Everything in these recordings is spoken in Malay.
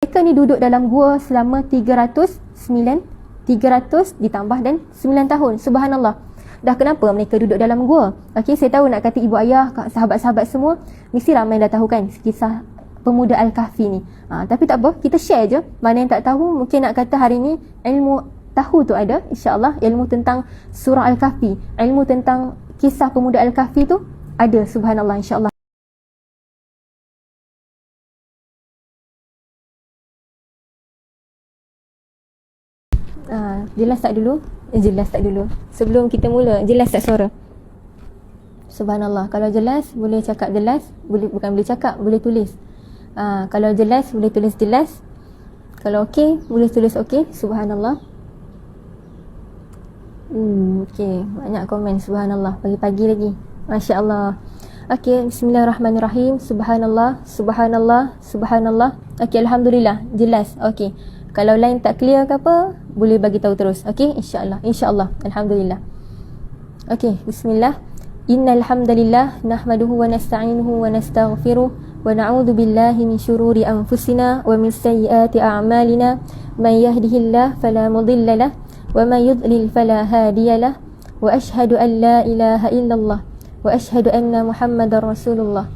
Mereka ni duduk dalam gua selama 300 ditambah dan 9 tahun. Subhanallah. Dah kenapa mereka duduk dalam gua? Okey, saya tahu nak kata ibu ayah, sahabat-sahabat semua, mesti ramai dah tahu kan kisah pemuda Al-Kahfi ni. Tapi tak apa, kita share je. Mana yang tak tahu, mungkin nak kata hari ni ilmu tahu tu ada, insya-Allah. Ilmu tentang surah Al-Kahfi, ilmu tentang kisah pemuda Al-Kahfi tu ada, subhanallah, insya-Allah. Jelas tak dulu? Jelas tak dulu? Sebelum kita mula, jelas tak suara? Subhanallah. Kalau jelas, boleh cakap jelas. Bukan boleh cakap, boleh tulis. Kalau jelas, boleh tulis jelas. Kalau okey, boleh tulis okey. Subhanallah. Okey, banyak komen. Subhanallah. Pagi-pagi lagi, Masya Allah. Okey, bismillahirrahmanirrahim. Subhanallah, subhanallah, subhanallah. Okey, alhamdulillah, jelas. Okey. Kalau line tak clear ke apa, boleh bagi tahu terus. Okey, insya-Allah. Insya-Allah. Alhamdulillah. Okey, bismillah. Innal hamdalillah nahmaduhu wa nasta'inuhu wa nastaghfiruh wa na'udzu billahi min shururi anfusina wa min sayyiati a'malina. May yahdihillahu fala mudilla lahu wa may yudlil fala hadiya lahu. Wa ashhadu an la ilaha illallah wa ashhadu anna Muhammadar Rasulullah.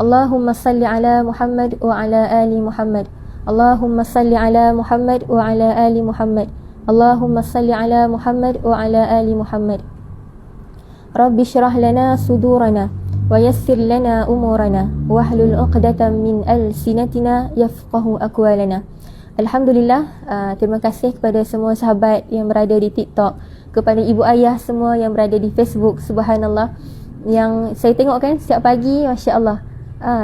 Allahumma salli ala Muhammad wa ala ali Muhammad. Allahumma salli ala Muhammad wa ala ali Muhammad. Allahumma salli ala Muhammad wa ala ali Muhammad. Rabbi syrah lana sudurana wa yassir lana umurana wahlul 'uqdatam min alsinatina yafqahu aqwalana. Alhamdulillah, terima kasih kepada semua sahabat yang berada di TikTok, kepada ibu ayah semua yang berada di Facebook. Subhanallah, yang saya tengok kan setiap pagi, masya-Allah.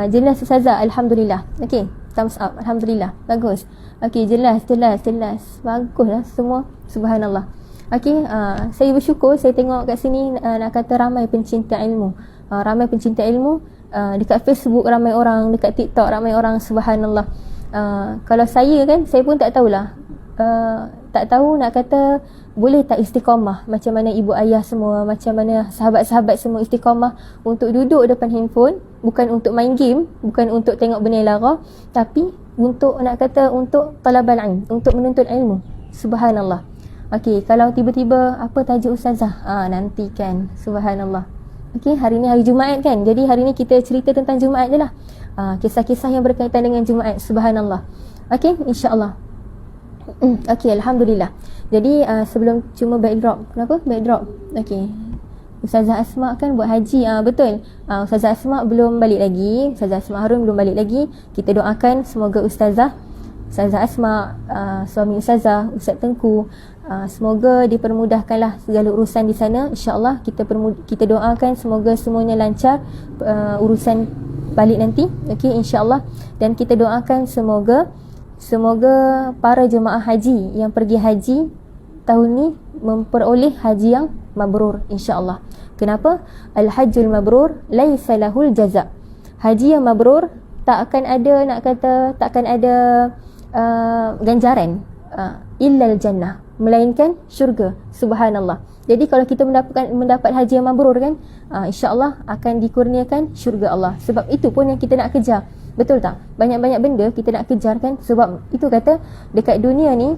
Jelas Ustazah, alhamdulillah. Okey, thumbs up, alhamdulillah, bagus. Okey, jelas. Baguslah semua, subhanallah. Okey, saya bersyukur saya tengok kat sini, nak kata ramai pencinta ilmu. Ramai pencinta ilmu, dekat Facebook ramai orang, dekat TikTok ramai orang, subhanallah. Kalau saya kan, saya pun tak tahulah. Tak tahu nak kata boleh tak istiqamah macam mana ibu ayah semua, macam mana sahabat-sahabat semua istiqamah untuk duduk depan handphone, bukan untuk main game, bukan untuk tengok benda lara, tapi untuk nak kata untuk talabal ilm, untuk menuntut ilmu. Subhanallah. Okey, kalau tiba-tiba apa tajuk Ustazah? Nantikan. Subhanallah. Okey, hari ni hari Jumaat kan, jadi hari ni kita cerita tentang Jumaat je lah. Kisah-kisah yang berkaitan dengan Jumaat. Subhanallah. Okey, insya-Allah. Okey, alhamdulillah. Jadi sebelum cuma backdrop. Kenapa backdrop? Okey, Ustazah Asma kan buat haji. Betul. Ustazah Asma belum balik lagi. Ustazah Asma Harun belum balik lagi. Kita doakan semoga Ustazah Asma, suami Ustazah Ustaz Tengku, semoga dipermudahkanlah segala urusan di sana. InsyaAllah kita doakan semoga semuanya lancar urusan balik nanti. Okey, insyaAllah. Dan kita doakan semoga para jemaah haji yang pergi haji tahun ni memperoleh haji yang mabrur, insya-Allah. Kenapa? Al-hajjul mabrur laisa lahul jaza. Haji yang mabrur tak akan ada, nak kata tak akan ada ganjaran, illal jannah, melainkan syurga. Subhanallah. Jadi kalau kita mendapat haji yang mabrur kan, insya-Allah akan dikurniakan syurga Allah. Sebab itu pun yang kita nak kejar. Betul tak? Banyak-banyak benda kita nak kejar kan. Sebab itu kata dekat dunia ni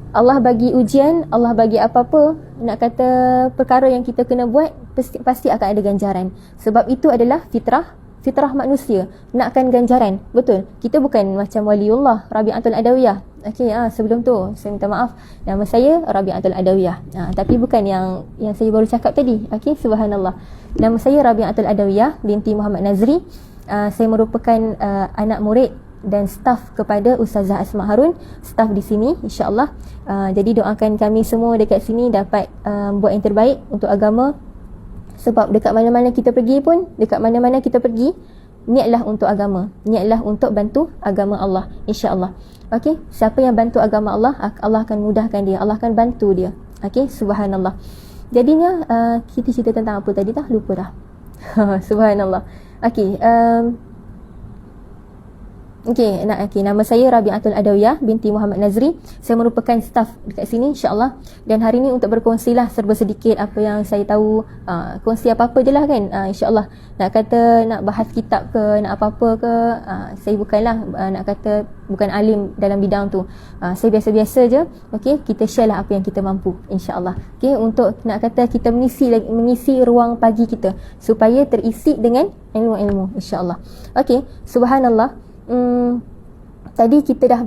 Allah bagi ujian, Allah bagi apa-apa, nak kata perkara yang kita kena buat, pasti akan ada ganjaran. Sebab itu adalah fitrah manusia, nakkan ganjaran. Betul. Kita bukan macam waliullah Rabi'atul Adawiyah. Okey, sebelum tu saya minta maaf, nama saya Rabi'atul Adawiyah. Tapi bukan yang saya baru cakap tadi. Okey, subhanallah. Nama saya Rabi'atul Adawiyah binti Muhammad Nazri. Saya merupakan anak murid dan staf kepada Ustazah Asma Harun, staf di sini, insya-Allah. Jadi doakan kami semua dekat sini dapat buat yang terbaik untuk agama. Sebab dekat mana-mana kita pergi pun, niatlah untuk agama, niatlah untuk bantu agama Allah, insya-Allah. Okey, siapa yang bantu agama Allah, Allah akan mudahkan dia, Allah akan bantu dia. Okey, subhanallah. Jadinya kita cerita tentang apa tadi dah? Lupa dah. Subhanallah. Okey, Okey, nama saya Rabi'atul Adawiyah binti Muhammad Nazri. Saya merupakan staf dekat sini insya-Allah. Dan hari ni untuk berkongsilah serba sedikit apa yang saya tahu, kongsi apa-apa je lah kan. Insya-Allah. Nak kata nak bahas kitab ke, nak apa-apa ke, saya bukanlah nak kata bukan alim dalam bidang tu. Saya biasa-biasa je. Okey, kita share lah apa yang kita mampu insya-Allah. Okey, untuk nak kata kita mengisi ruang pagi kita supaya terisi dengan ilmu-ilmu insya-Allah. Okey, subhanallah. Tadi kita dah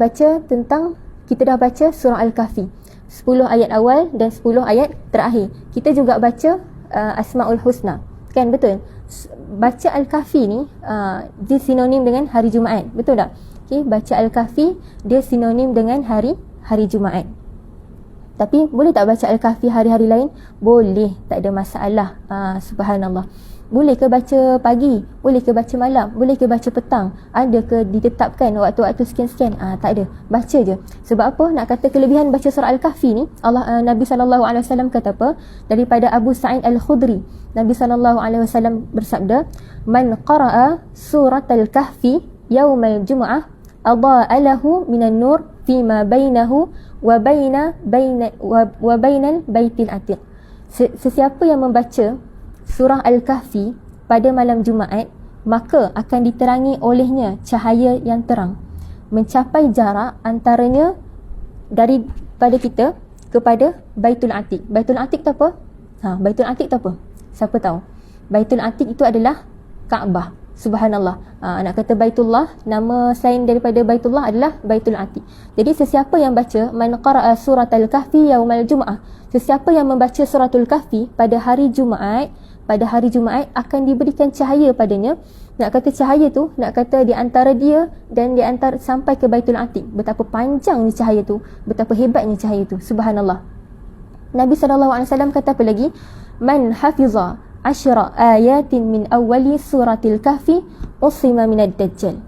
baca surah Al-Kahfi 10 ayat awal dan 10 ayat terakhir. Kita juga baca Asmaul Husna, kan? Betul. Baca Al-Kahfi ni dia sinonim dengan hari Jumaat, betul tak? Okay, baca Al-Kahfi dia sinonim dengan hari Jumaat. Tapi boleh tak baca Al-Kahfi hari-hari lain? Boleh, tak ada masalah. Subhanallah. Boleh ke baca pagi? Boleh ke baca malam? Boleh ke baca petang? Ada ke ditetapkan waktu-waktu sekian-sekian? Tak ada. Baca je. Sebab apa? Nak kata kelebihan baca surah Al-Kahfi ni, Nabi SAW kata apa? Daripada Abu Sa'id Al-Khudri. Nabi SAW bersabda, "Man qara'a surat Al-Kahfi yawmal jum'ah adha'a lahu minan nur fima bainahu wa bainal baitil atiq." Sesiapa yang membaca surah Al-Kahfi pada malam Jumaat, maka akan diterangi olehnya cahaya yang terang, mencapai jarak antaranya daripada kita kepada Baitul Atiq. Baitul Atiq tu apa? Baitul Atiq tu apa? Siapa tahu? Baitul Atiq itu adalah Kaabah. Subhanallah. Nak kata Baitullah, nama selain daripada Baitullah adalah Baitul Atiq. Jadi sesiapa yang baca man qara'a surat Al-Kahfi yaumal jum'ah, sesiapa yang membaca suratul Kahfi pada hari Jumaat akan diberikan cahaya padanya. Nak kata cahaya tu, nak kata di antara dia dan di antara sampai ke Baitul Atiq. Betapa panjangnya cahaya tu, betapa hebatnya cahaya tu. Subhanallah. Nabi SAW kata apa lagi? Man hafiza 10 ayatin min awwali suratil Kahfi usima minad dajjal.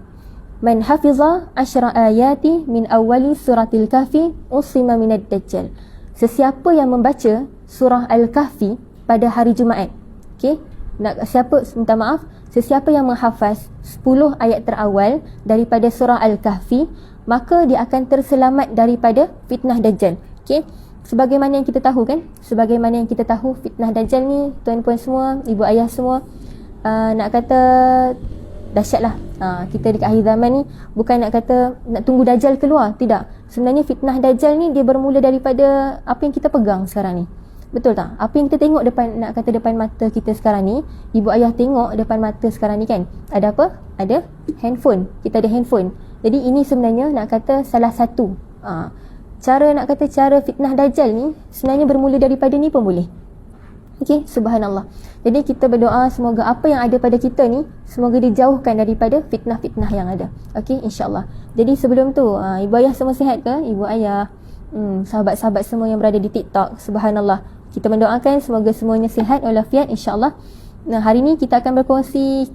Man hafiza 10 ayati min awwali suratil Kahfi usima minad dajjal. Sesiapa yang membaca surah Al-Kahfi pada hari Jumaat, okey, sesiapa yang menghafaz 10 ayat terawal daripada surah Al-Kahfi, maka dia akan terselamat daripada fitnah Dajjal. Okey, sebagaimana yang kita tahu fitnah Dajjal ni, tuan-puan semua, ibu ayah semua, nak kata dahsyatlah. Kita dekat akhir zaman ni bukan nak kata nak tunggu Dajjal keluar, tidak. Sebenarnya fitnah Dajjal ni dia bermula daripada apa yang kita pegang sekarang ni. Betul tak? Apa yang kita tengok depan mata kita sekarang ni, ibu ayah tengok depan mata sekarang ni kan, ada apa? Ada handphone. Kita ada handphone. Jadi ini sebenarnya nak kata salah satu cara fitnah Dajjal ni sebenarnya bermula daripada ni pun boleh. Okey, subhanallah. Jadi kita berdoa semoga apa yang ada pada kita ni semoga dijauhkan daripada fitnah-fitnah yang ada. Okey, insya-Allah. Jadi sebelum tu, ibu ayah semua sihat ke? Ibu ayah, sahabat-sahabat semua yang berada di TikTok, subhanallah. Kita mendoakan semoga semuanya sihat walafiat insya-Allah. Nah, hari ni kita akan berkongsi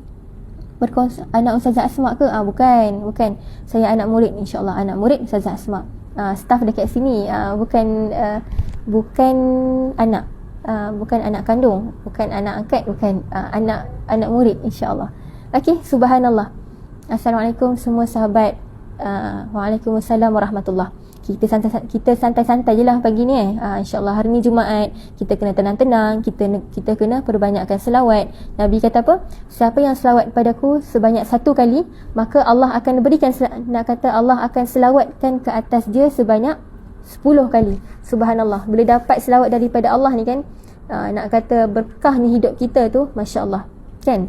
anak Ustazah Asma ke? Bukan. Saya anak murid insya-Allah, anak murid Ustazah Asma. Staff dekat sini, bukan anak kandung, bukan anak angkat, bukan anak murid insya-Allah. Okey, subhanallah. Assalamualaikum semua sahabat. Waalaikumsalam warahmatullahi. Kita santai-santai je lah pagi ni insya-Allah. Hari ni Jumaat, kita kena tenang-tenang, kita kena perbanyakkan selawat. Nabi kata apa? Siapa yang selawat padaku sebanyak 1 kali, maka Allah akan berikan, nak kata Allah akan selawatkan ke atas dia sebanyak 10 kali. Subhanallah. Boleh dapat selawat daripada Allah ni kan, nak kata berkahnya hidup kita tu, masya-Allah, kan?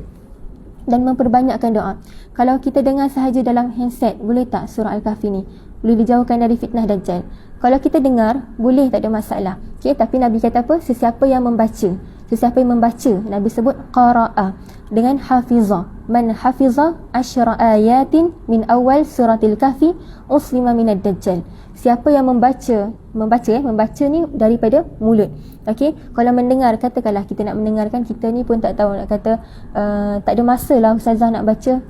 Dan memperbanyakkan doa. Kalau kita dengar sahaja dalam handset, boleh tak surah Al-Kahfi ni? Boleh dijauhkan dari fitnah Dajjal. Kalau kita dengar, boleh, tak ada masalah. Okay, tapi Nabi kata apa? Sesiapa yang membaca, Nabi sebut qara'a dengan hafiza. Man hafiza 10 ayatin min awal suratil Kahfi uslima minad Dajjal. Siapa yang membaca ni daripada mulut. Okey, kalau mendengar, katakanlah kita nak mendengarkan, kita ni pun tak tahu, nak kata tak ada masa lah ustazah nak baca.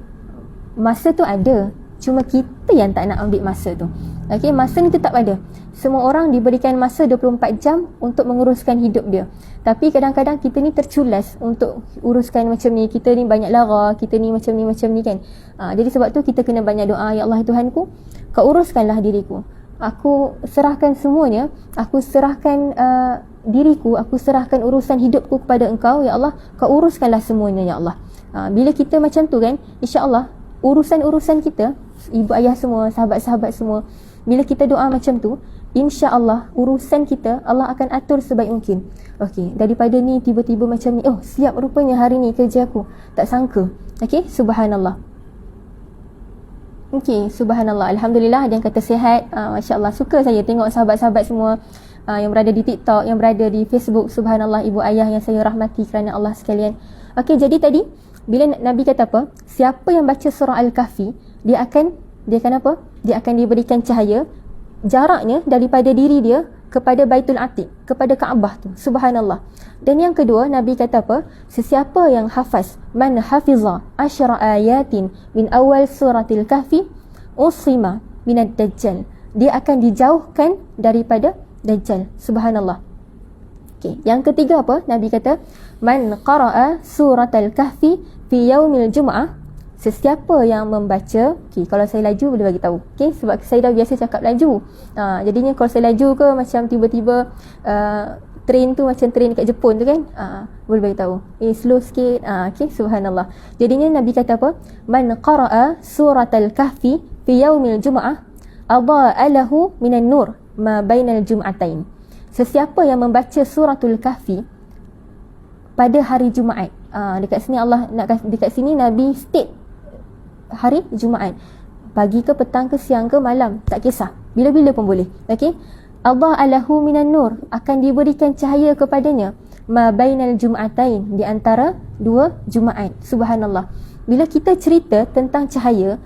Masa tu ada, Cuma kita yang tak nak ambil masa tu. Okey, masa ni tetap ada. Semua orang diberikan masa 24 jam untuk menguruskan hidup dia. Tapi kadang-kadang kita ni terculas untuk uruskan macam ni. Kita ni banyak lara, kita ni macam ni kan. Jadi sebab tu kita kena banyak doa, ya Allah Tuhanku, kau uruskanlah diriku. Aku serahkan semuanya, aku serahkan diriku, aku serahkan urusan hidupku kepada Engkau, ya Allah, kau uruskanlah semuanya, ya Allah. Bila kita macam tu kan, insya-Allah urusan-urusan kita, ibu ayah semua, sahabat-sahabat semua, bila kita doa macam tu, insya-Allah urusan kita Allah akan atur sebaik mungkin. Okey, daripada ni tiba-tiba macam ni, oh siap rupanya hari ni kerja aku, tak sangka. Okey, subhanallah. Okey, subhanallah. Alhamdulillah ada yang kata sihat. Masya-Allah, suka saya tengok sahabat-sahabat semua yang berada di TikTok, yang berada di Facebook. Subhanallah, ibu ayah yang saya rahmati kerana Allah sekalian. Okey, jadi tadi bila Nabi kata apa? Siapa yang baca surah Al-Kahfi, dia akan apa? Dia akan diberikan cahaya jaraknya daripada diri dia kepada Baitul Atiq, kepada Kaabah tu. Subhanallah. Dan yang kedua, Nabi kata apa? Sesiapa yang hafaz, man hafiza 10 ayatin min awal suratil kahfi usima minad dajjal. Dia akan dijauhkan daripada dajjal. Subhanallah. Okey, yang ketiga apa? Nabi kata, man qara'a suratal kahfi fi yaumil jum'ah. Sesiapa yang membaca, okey, kalau saya laju boleh bagi tahu. Okey, sebab saya dah biasa cakap laju. Jadinya kalau saya laju ke macam tiba-tiba train tu macam train dekat Jepun tu kan, boleh bagi tahu. Slow sikit. Okey, subhanallah. Jadinya Nabi kata apa? Man qara'a suratal kahfi fi yaumil jum'ah adha'a lahu minan nur ma bainal jum'atain. Sesiapa yang membaca suratul kahfi pada hari Jumaat. Dekat sini Allah dekat sini Nabi state hari Jumaat. Pagi ke petang ke siang ke malam, tak kisah. Bila-bila pun boleh. Okey. Allah alahu minan nur, akan diberikan cahaya kepadanya ma bainal jum'atain, di antara dua Jumaat. Subhanallah. Bila kita cerita tentang cahaya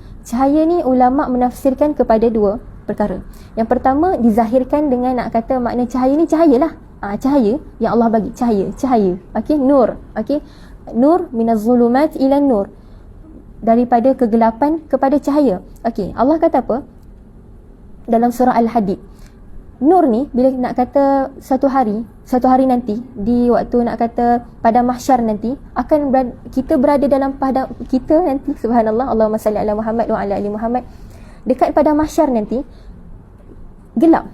ni ulama menafsirkan kepada dua perkara. Yang pertama dizahirkan dengan nak kata makna cahaya ni cahayalah. Cahaya yang Allah bagi, cahaya. Okey, nur. Okey. Nur minaz zulumat ila nur, daripada kegelapan kepada cahaya. Okey, Allah kata apa? Dalam surah Al-Hadid. Nur ni bila nak kata satu hari nanti, di waktu nak kata pada mahsyar nanti, akan kita berada dalam pada kita nanti, subhanallah, Allahumma salli ala Muhammad wa ala ali Muhammad. Dekat pada mahsyar nanti gelap,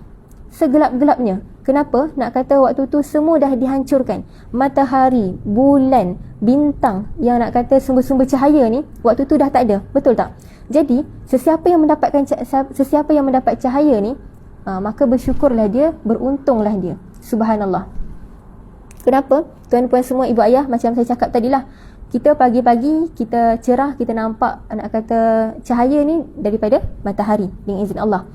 segelap-gelapnya. Kenapa? Nak kata waktu tu semua dah dihancurkan. Matahari, bulan, bintang yang nak kata sumber-sumber cahaya ni waktu tu dah tak ada. Betul tak? Jadi sesiapa yang mendapat cahaya ni, maka bersyukurlah dia, beruntunglah dia. Subhanallah. Kenapa? Tuan-puan semua, ibu ayah, macam saya cakap tadilah, kita pagi-pagi kita cerah, kita nampak nak kata cahaya ni daripada matahari dengan izin Allah.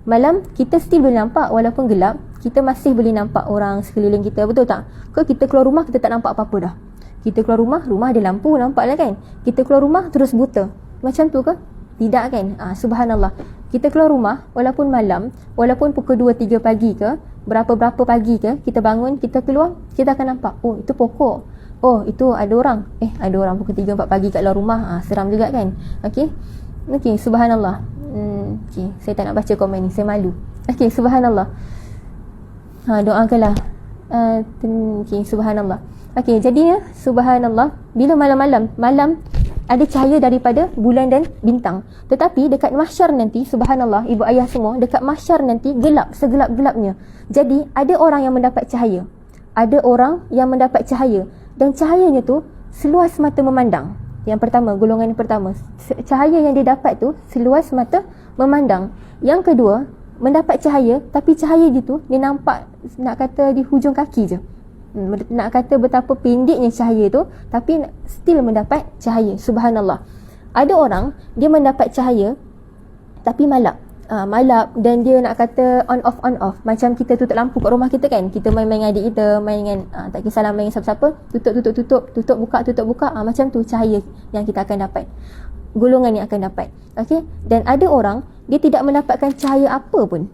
Malam kita still boleh nampak, walaupun gelap, kita masih boleh nampak orang sekeliling kita. Betul tak? Ke kita keluar rumah kita tak nampak apa-apa dah. Kita keluar rumah ada lampu, nampak lah kan? Kita keluar rumah terus buta. Macam tu ke? Tidak kan? Subhanallah. Kita keluar rumah walaupun malam, walaupun pukul 2-3 pagi ke, berapa-berapa pagi ke, kita bangun, kita keluar, kita akan nampak, oh itu pokok, oh itu ada orang, ada orang pukul 3-4 pagi kat luar rumah. Seram juga kan? Okey, subhanallah. Okey, saya tak nak baca komen ni, saya malu. Okey, subhanallah. Doakanlah. Okey, subhanallah. Okey, jadinya subhanallah, bila malam ada cahaya daripada bulan dan bintang. Tetapi dekat mahsyar nanti, subhanallah, ibu ayah semua, dekat mahsyar nanti gelap, segelap-gelapnya. Jadi ada orang yang mendapat cahaya. Ada orang yang mendapat cahaya, dan cahayanya tu seluas mata memandang. Yang pertama, golongan yang pertama, cahaya yang dia dapat tu seluas mata memandang. Yang kedua, mendapat cahaya, tapi cahaya dia tu dia nampak nak kata di hujung kaki je. Nak kata betapa pendeknya cahaya tu, tapi still mendapat cahaya. Subhanallah. Ada orang dia mendapat cahaya tapi malap. Malap, dan dia nak kata on off. Macam kita tutup lampu kat rumah kita kan, kita main-main dengan adik kita, main dengan tak kisahlah main dengan siapa-siapa, tutup buka, macam tu cahaya yang kita akan dapat, golongan yang akan dapat. Okey, dan ada orang dia tidak mendapatkan cahaya apa pun.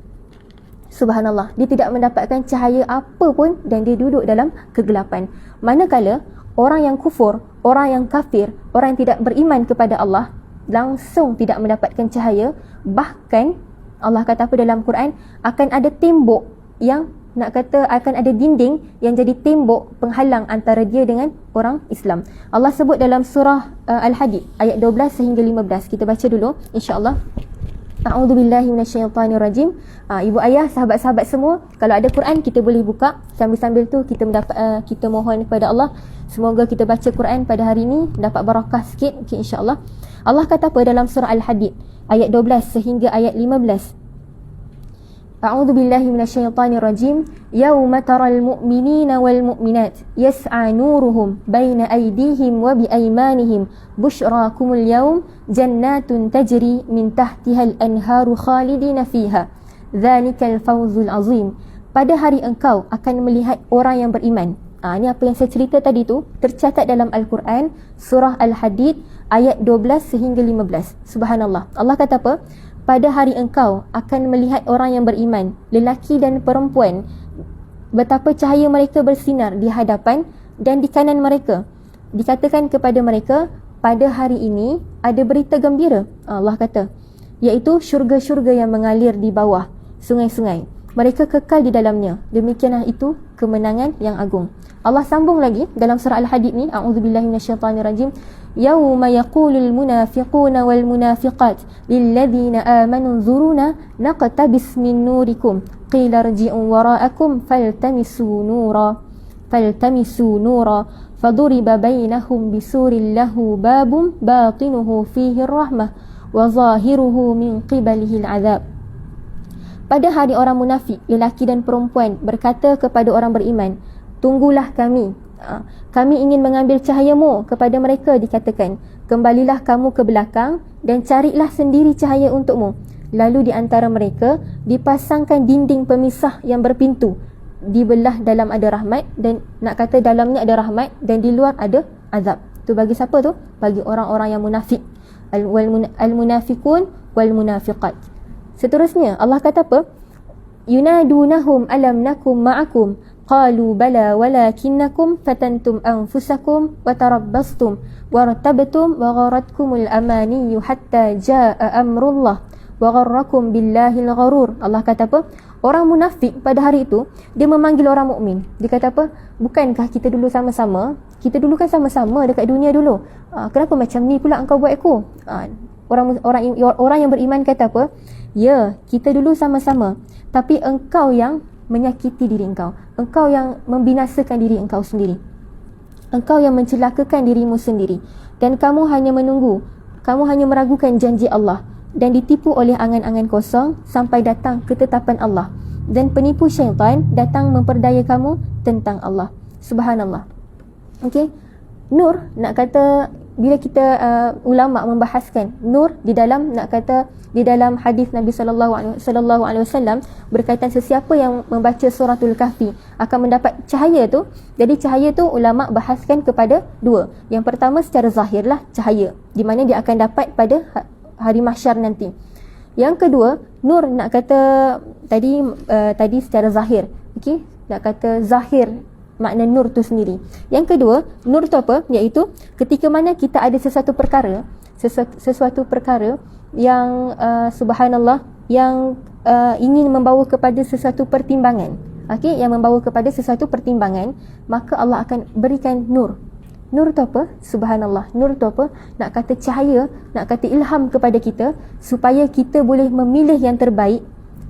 Subhanallah, dia tidak mendapatkan cahaya apa pun dan dia duduk dalam kegelapan. Manakala orang yang kufur, orang yang kafir, orang yang tidak beriman kepada Allah, langsung tidak mendapatkan cahaya. Bahkan Allah kata apa dalam Quran, akan ada tembok yang nak kata akan ada dinding yang jadi tembok penghalang antara dia dengan orang Islam. Allah sebut dalam surah Al-Hadid ayat 12 sehingga 15. Kita baca dulu insya-Allah. A'udzubillahi minasyaitonirrajim. Ibu ayah, sahabat-sahabat semua, kalau ada Quran kita boleh buka. Sambil-sambil tu kita mohon kepada Allah semoga kita baca Quran pada hari ini dapat barakah sikit. Okey, insya-Allah. Allah kata apa dalam surah Al-Hadid ayat 12 sehingga ayat 15. A'udzubillahi minasyaitonirrajim. Yauma taral mu'minina wal mu'minat yas'a nuruhum baina aydihim wa bi aymanihim busyrakumul yaum jannatun tajri min tahtihal anharu khalidina fiha dzalikal fawzul azim. Pada hari engkau akan melihat orang yang beriman. Ini apa yang saya cerita tadi tu tercatat dalam Al-Quran surah Al-Hadid ayat 12 sehingga 15. Subhanallah. Allah kata apa? Pada hari engkau akan melihat orang yang beriman, lelaki dan perempuan, betapa cahaya mereka bersinar di hadapan dan di kanan mereka. Dikatakan kepada mereka, pada hari ini ada berita gembira, Allah kata, iaitu syurga-syurga yang mengalir di bawah sungai-sungai. Mereka kekal di dalamnya. Demikianlah itu kemenangan yang agung. Allah sambung lagi dalam surah Al-Hadid ni, a'udzubillahi minasyaitonirrajim. Yauma yaqulul munafiquna wal munafiqat lilladzina amanu nzuruna naqtabis min nurikum qila irji'u wara'akum faltamisu nura faduriba bainahum bisurin lahu babun batinuhu fihi rahmah wa zahiruhu min qibalihi al'adzab. Pada hari orang munafik, lelaki dan perempuan berkata kepada orang beriman, tunggulah kami. Kami ingin mengambil cahayamu. Kepada mereka dikatakan, kembalilah kamu ke belakang dan carilah sendiri cahaya untukmu. Lalu di antara mereka dipasangkan dinding pemisah yang berpintu. Dibelah dalam ada rahmat, dan nak kata dalamnya ada rahmat dan di luar ada azab. Tu bagi siapa tu? Bagi orang-orang yang munafik. Al-munafiqun wal munafiqat. Seterusnya Allah kata apa? Yunadunahum alam nakum ma'akum qalu bala walakinnakum fatantum anfusakum wa tarabbastum wartabtum wa gharatkumul amaniyu hatta jaa amrullah wa gharrakum billahil gharur. Allah kata apa? Orang munafik pada hari itu dia memanggil orang mukmin. Dia kata apa? Bukankah kita dulu sama-sama? Kita dulu kan sama-sama dekat dunia dulu. Kenapa macam ni pula engkau buat aku? Orang yang beriman kata apa? Ya, kita dulu sama-sama, tapi engkau yang menyakiti diri engkau. Engkau yang membinasakan diri engkau sendiri. Engkau yang mencelakakan dirimu sendiri. Dan kamu hanya menunggu. Kamu hanya meragukan janji Allah dan ditipu oleh angan-angan kosong sampai datang ketetapan Allah. Dan penipu syaitan datang memperdaya kamu tentang Allah. Subhanallah. Okey. Nur, nak kata bila kita ulama membahaskan nur di dalam, nak kata di dalam hadis Nabi sallallahu alaihi wasallam berkaitan sesiapa yang membaca suratul kahfi akan mendapat cahaya tu. Jadi cahaya tu ulama bahaskan kepada dua. Yang pertama secara zahirlah cahaya di mana dia akan dapat pada hari mahsyar nanti. Yang kedua, nur nak kata tadi secara zahir. Okey, nak kata zahir makna nur tu sendiri. Yang kedua, nur tu apa? Iaitu ketika mana kita ada sesuatu perkara yang subhanallah yang ingin membawa kepada sesuatu pertimbangan. Okey, yang membawa kepada sesuatu pertimbangan, maka Allah akan berikan nur. Nur tu apa? Subhanallah. Nur tu apa? Nak kata cahaya, nak kata ilham kepada kita supaya kita boleh memilih yang terbaik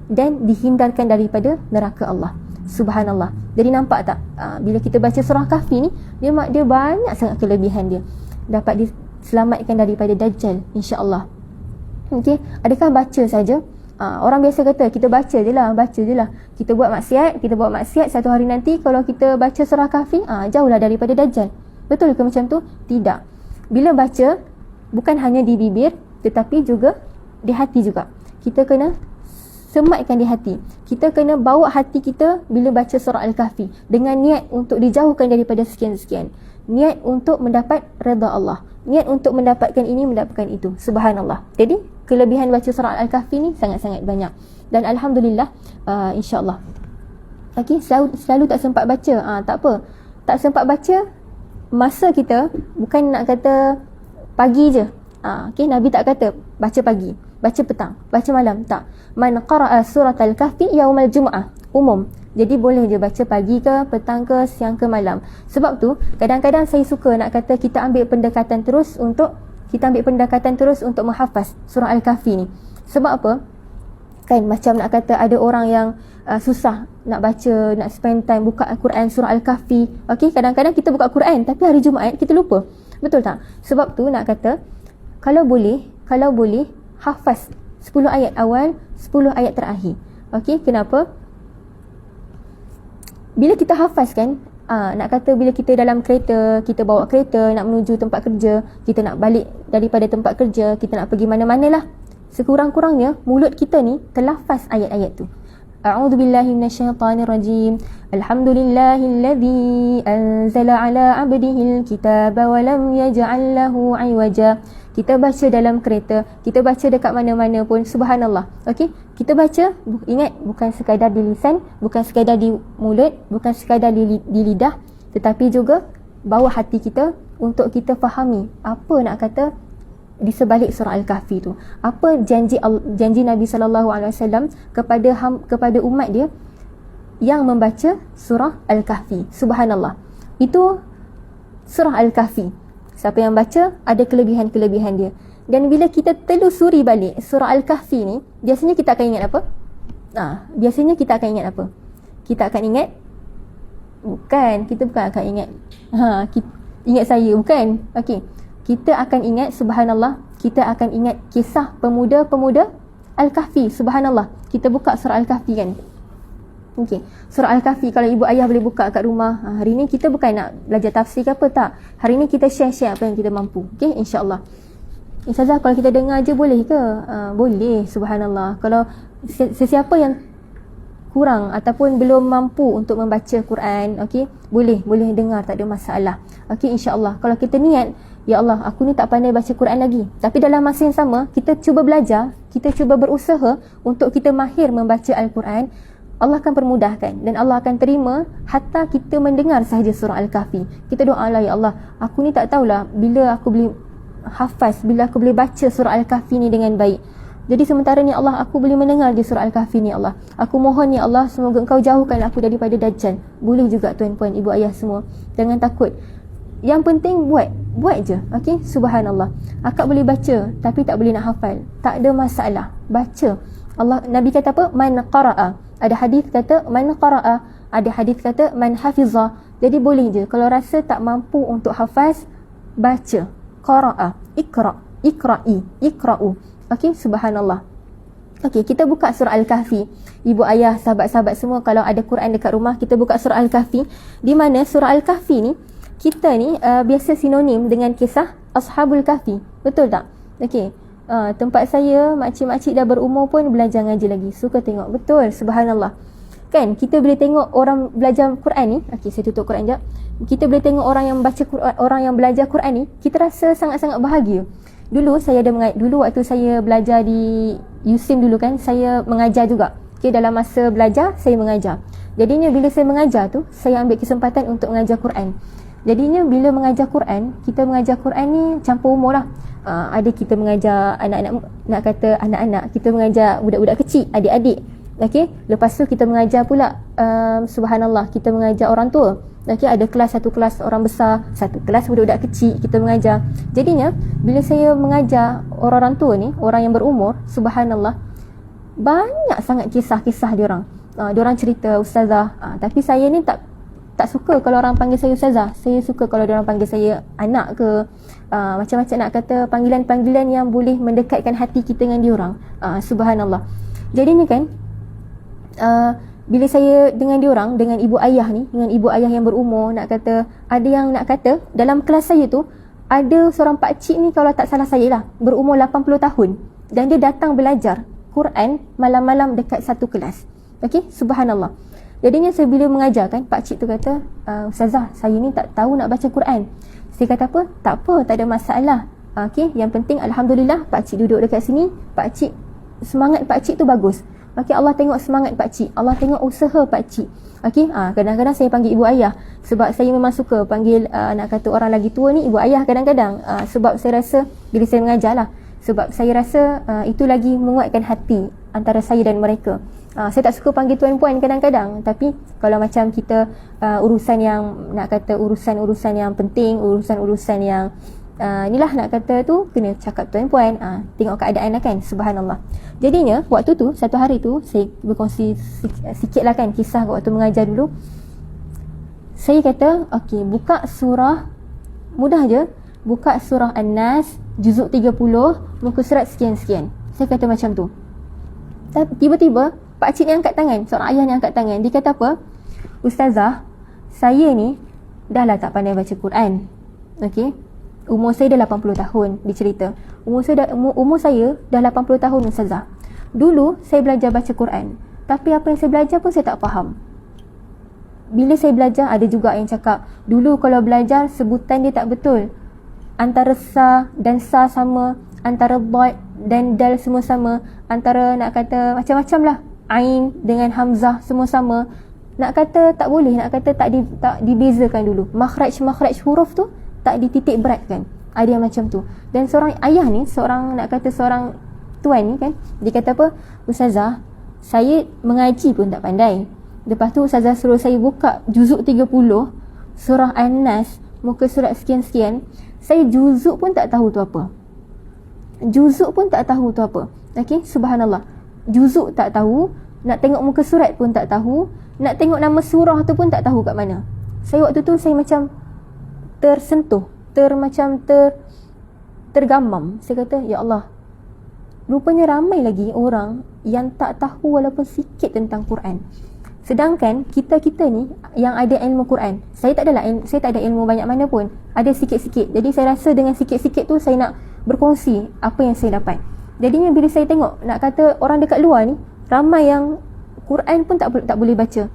dan dihindarkan daripada neraka Allah. Subhanallah. Jadi nampak tak? Bila kita baca surah Kahfi ni, dia banyak sangat kelebihan dia. Dapat diselamatkan daripada Dajjal, insya-Allah. Okey, adakah baca saja? Orang biasa kata kita baca je lah. Kita buat maksiat satu hari nanti kalau kita baca surah Kahfi, jauhlah daripada Dajjal. Betul ke macam tu? Tidak. Bila baca, bukan hanya di bibir tetapi juga di hati juga. Kita kena sematkan di hati. Kita kena bawa hati kita bila baca surah Al-Kahfi dengan niat untuk dijauhkan daripada sekian-sekian. Niat untuk mendapat redha Allah. Niat untuk mendapatkan ini, mendapatkan itu. Subhanallah. Jadi, kelebihan baca surah Al-Kahfi ni sangat-sangat banyak. Dan Alhamdulillah, insya-Allah. Okay, selalu tak sempat baca. Tak apa. Tak sempat baca, masa kita bukan nak kata pagi je. Okey, Nabi tak kata baca pagi, baca petang, baca malam, tak. Man qara'a suratal kahfi yaumal jumu'ah, umum. Jadi boleh je baca pagi ke, petang ke, siang ke, malam. Sebab tu kadang-kadang saya suka nak kata kita ambil pendekatan terus untuk menghafaz surah Al-Kahfi ni. Sebab apa? Kan macam nak kata ada orang yang susah nak baca, nak spend time buka Al-Quran surah Al-Kahfi. Okey, kadang-kadang kita buka Quran tapi hari Jumaat kita lupa. Betul tak? Sebab tu nak kata kalau boleh hafaz 10 ayat awal, 10 ayat terakhir. Okey, kenapa? Bila kita hafaz kan, nak kata bila kita dalam kereta, kita bawa kereta nak menuju tempat kerja, kita nak balik daripada tempat kerja, kita nak pergi mana-mana lah, sekurang-kurangnya mulut kita ni terlafaz ayat-ayat tu. A'udzubillahi minasyaitanirrajim. Alhamdulillahilladzi anzala ala 'abdihil kitaba wa lam yaj'al lahu 'iwaja. Kita baca dalam kereta, kita baca dekat mana-mana pun, subhanallah. Okey, kita baca, ingat bukan sekadar di lisan, bukan sekadar di mulut, bukan sekadar di lidah, tetapi juga bawa hati kita untuk kita fahami apa nak kata di sebalik surah Al-Kahfi tu. Apa janji Nabi SAW kepada umat dia yang membaca surah Al-Kahfi. Subhanallah. Itu surah Al-Kahfi. Siapa yang baca ada kelebihan-kelebihan dia. Dan bila kita telusuri balik surah Al-Kahfi ni, biasanya kita akan ingat apa? Kita akan ingat kita bukan akan ingat ingat saya, bukan. Okey. Kita akan ingat, subhanallah, kita akan ingat kisah pemuda-pemuda Al-Kahfi. Subhanallah. Kita buka surah Al-Kahfi kan. Okey, surah Al-Kahfi kalau ibu ayah boleh buka kat rumah. Hari ni kita bukan nak belajar tafsir ke apa, tak. Hari ni kita share apa yang kita mampu. Okey, insya-Allah. Ustazah, kalau kita dengar je boleh ke? Boleh, subhanallah. Kalau sesiapa yang kurang ataupun belum mampu untuk membaca Quran, okey, boleh dengar, tak ada masalah. Okey, insya-Allah. Kalau kita niat, ya Allah, aku ni tak pandai baca Quran lagi, tapi dalam masa yang sama kita cuba belajar, kita cuba berusaha untuk kita mahir membaca Al-Quran, Allah akan permudahkan dan Allah akan terima hatta kita mendengar sahaja surah Al-Kahfi. Kita doalah, ya Allah, aku ni tak tahulah bila aku boleh hafaz, bila aku boleh baca surah Al-Kahfi ni dengan baik. Jadi sementara ni Allah, aku boleh mendengar di surah Al-Kahfi ni, Allah. Aku mohon, ya Allah, semoga Engkau jauhkan aku daripada Dajjal. Boleh juga tuan-puan, ibu ayah semua. Jangan takut. Yang penting buat je. Okey, subhanallah. Akak boleh baca tapi tak boleh nak hafal, tak ada masalah. Baca. Nabi kata apa? Man qara'a. Ada hadis kata man qara'a, ada hadis kata man hafiza. Jadi boleh je. Kalau rasa tak mampu untuk hafaz, baca. Qara'a, iqra'i, iqra'u. Okey, subhanallah. Okey, kita buka surah Al-Kahfi. Ibu ayah, sahabat-sahabat semua, kalau ada Quran dekat rumah, kita buka surah Al-Kahfi. Di mana surah Al-Kahfi ni, kita ni biasa sinonim dengan kisah Ashabul Kahfi. Betul tak? Okey. Tempat saya, makcik-makcik dah berumur pun belajar ngaji lagi. Suka tengok. Betul, subhanallah. Kan, kita boleh tengok orang belajar Quran ni. Okey, saya tutup Quran sekejap. Kita boleh tengok orang yang baca Quran, orang yang belajar Quran ni, kita rasa sangat-sangat bahagia. Dulu waktu saya belajar di USIM dulu kan, saya mengajar juga. Okey, dalam masa belajar saya mengajar. Jadinya bila saya mengajar tu, saya ambil kesempatan untuk mengajar Quran. Jadinya bila mengajar Quran, kita mengajar Quran ni campur umur lah. Ada kita mengajar anak-anak, nak kata anak-anak, kita mengajar budak-budak kecil, adik-adik. Okey, lepas tu kita mengajar pula subhanallah, kita mengajar orang tua. Okey, ada satu kelas orang besar, satu kelas budak-budak kecil kita mengajar. Jadinya bila saya mengajar orang-orang tua ni, orang yang berumur, subhanallah, banyak sangat kisah-kisah diorang. Diorang cerita, ustazah, tapi saya ni tak suka kalau orang panggil saya ustazah. Saya suka kalau diorang panggil saya anak ke, macam-macam nak kata panggilan-panggilan yang boleh mendekatkan hati kita dengan diorang. Subhanallah. Jadinya kan, bila saya dengan diorang, dengan ibu ayah ni, dengan ibu ayah yang berumur, nak kata, ada yang nak kata dalam kelas saya tu ada seorang pakcik ni, kalau tak salah saya lah, berumur 80 tahun, dan dia datang belajar Quran malam-malam dekat satu kelas. Okey, subhanallah. Jadinya saya bila mengajar kan, pakcik tu kata, ustazah, saya ni tak tahu nak baca Quran. Saya kata apa? Tak apa, tak ada masalah. Okey, yang penting alhamdulillah pakcik duduk dekat sini, pakcik, semangat pakcik tu bagus. Okey, Allah tengok semangat pakcik, Allah tengok usaha pakcik. Okey, kadang-kadang saya panggil ibu ayah sebab saya memang suka panggil nak kata orang lagi tua ni ibu ayah kadang-kadang, sebab saya rasa bila saya mengajar lah, sebab saya rasa itu lagi menguatkan hati antara saya dan mereka. Saya tak suka panggil tuan puan kadang-kadang, tapi kalau macam kita urusan yang nak kata urusan-urusan yang penting, urusan-urusan yang inilah nak kata tu kena cakap tuan puan, tengok keadaan lah kan. Subhanallah. Jadinya waktu tu satu hari tu saya berkongsi sikit lah kan kisah waktu mengajar dulu. Saya kata okey, buka surah, mudah je, buka surah An-Nas juzuk 30 muka surat sekian-sekian. Saya kata macam tu. Tiba-tiba pakcik ni angkat tangan, seorang ayah ni angkat tangan. Dia kata apa? Ustazah, saya ni dah lah tak pandai baca Quran. Okey, umur saya dah 80 tahun, dia cerita. Umur saya dah 80 tahun ustazah. Dulu saya belajar baca Quran, tapi apa yang saya belajar pun saya tak faham. Bila saya belajar, ada juga yang cakap dulu kalau belajar sebutan dia tak betul, antara sa dan sa sama, antara dad dan dal semua sama, antara nak kata macam-macam lah, ain dengan hamzah semua sama. Nak kata tak boleh, nak kata tak dibezakan dulu. Makhraj huruf tu tak dititik beratkan. Ada yang macam tu. Dan seorang ayah ni, seorang nak kata seorang tuan ni kan, dia kata apa? Ustazah, saya mengaji pun tak pandai. Lepas tu ustazah suruh saya buka juzuk 30 surah An-Nas muka surat sekian-sekian. Saya juzuk pun tak tahu tu apa. Juzuk pun tak tahu tu apa. Okey, subhanallah. Juzuk tak tahu, nak tengok muka surat pun tak tahu, nak tengok nama surah tu pun tak tahu kat mana. Saya waktu tu saya macam tersentuh, tergamam. Saya kata, ya Allah, rupanya ramai lagi orang yang tak tahu walaupun sikit tentang Quran. Sedangkan kita ni yang ada ilmu Quran, saya tak ada ilmu banyak mana pun, ada sikit-sikit. Jadi saya rasa dengan sikit-sikit tu saya nak berkongsi apa yang saya dapat. Jadinya bila saya tengok, nak kata orang dekat luar ni ramai yang Quran pun tak boleh baca.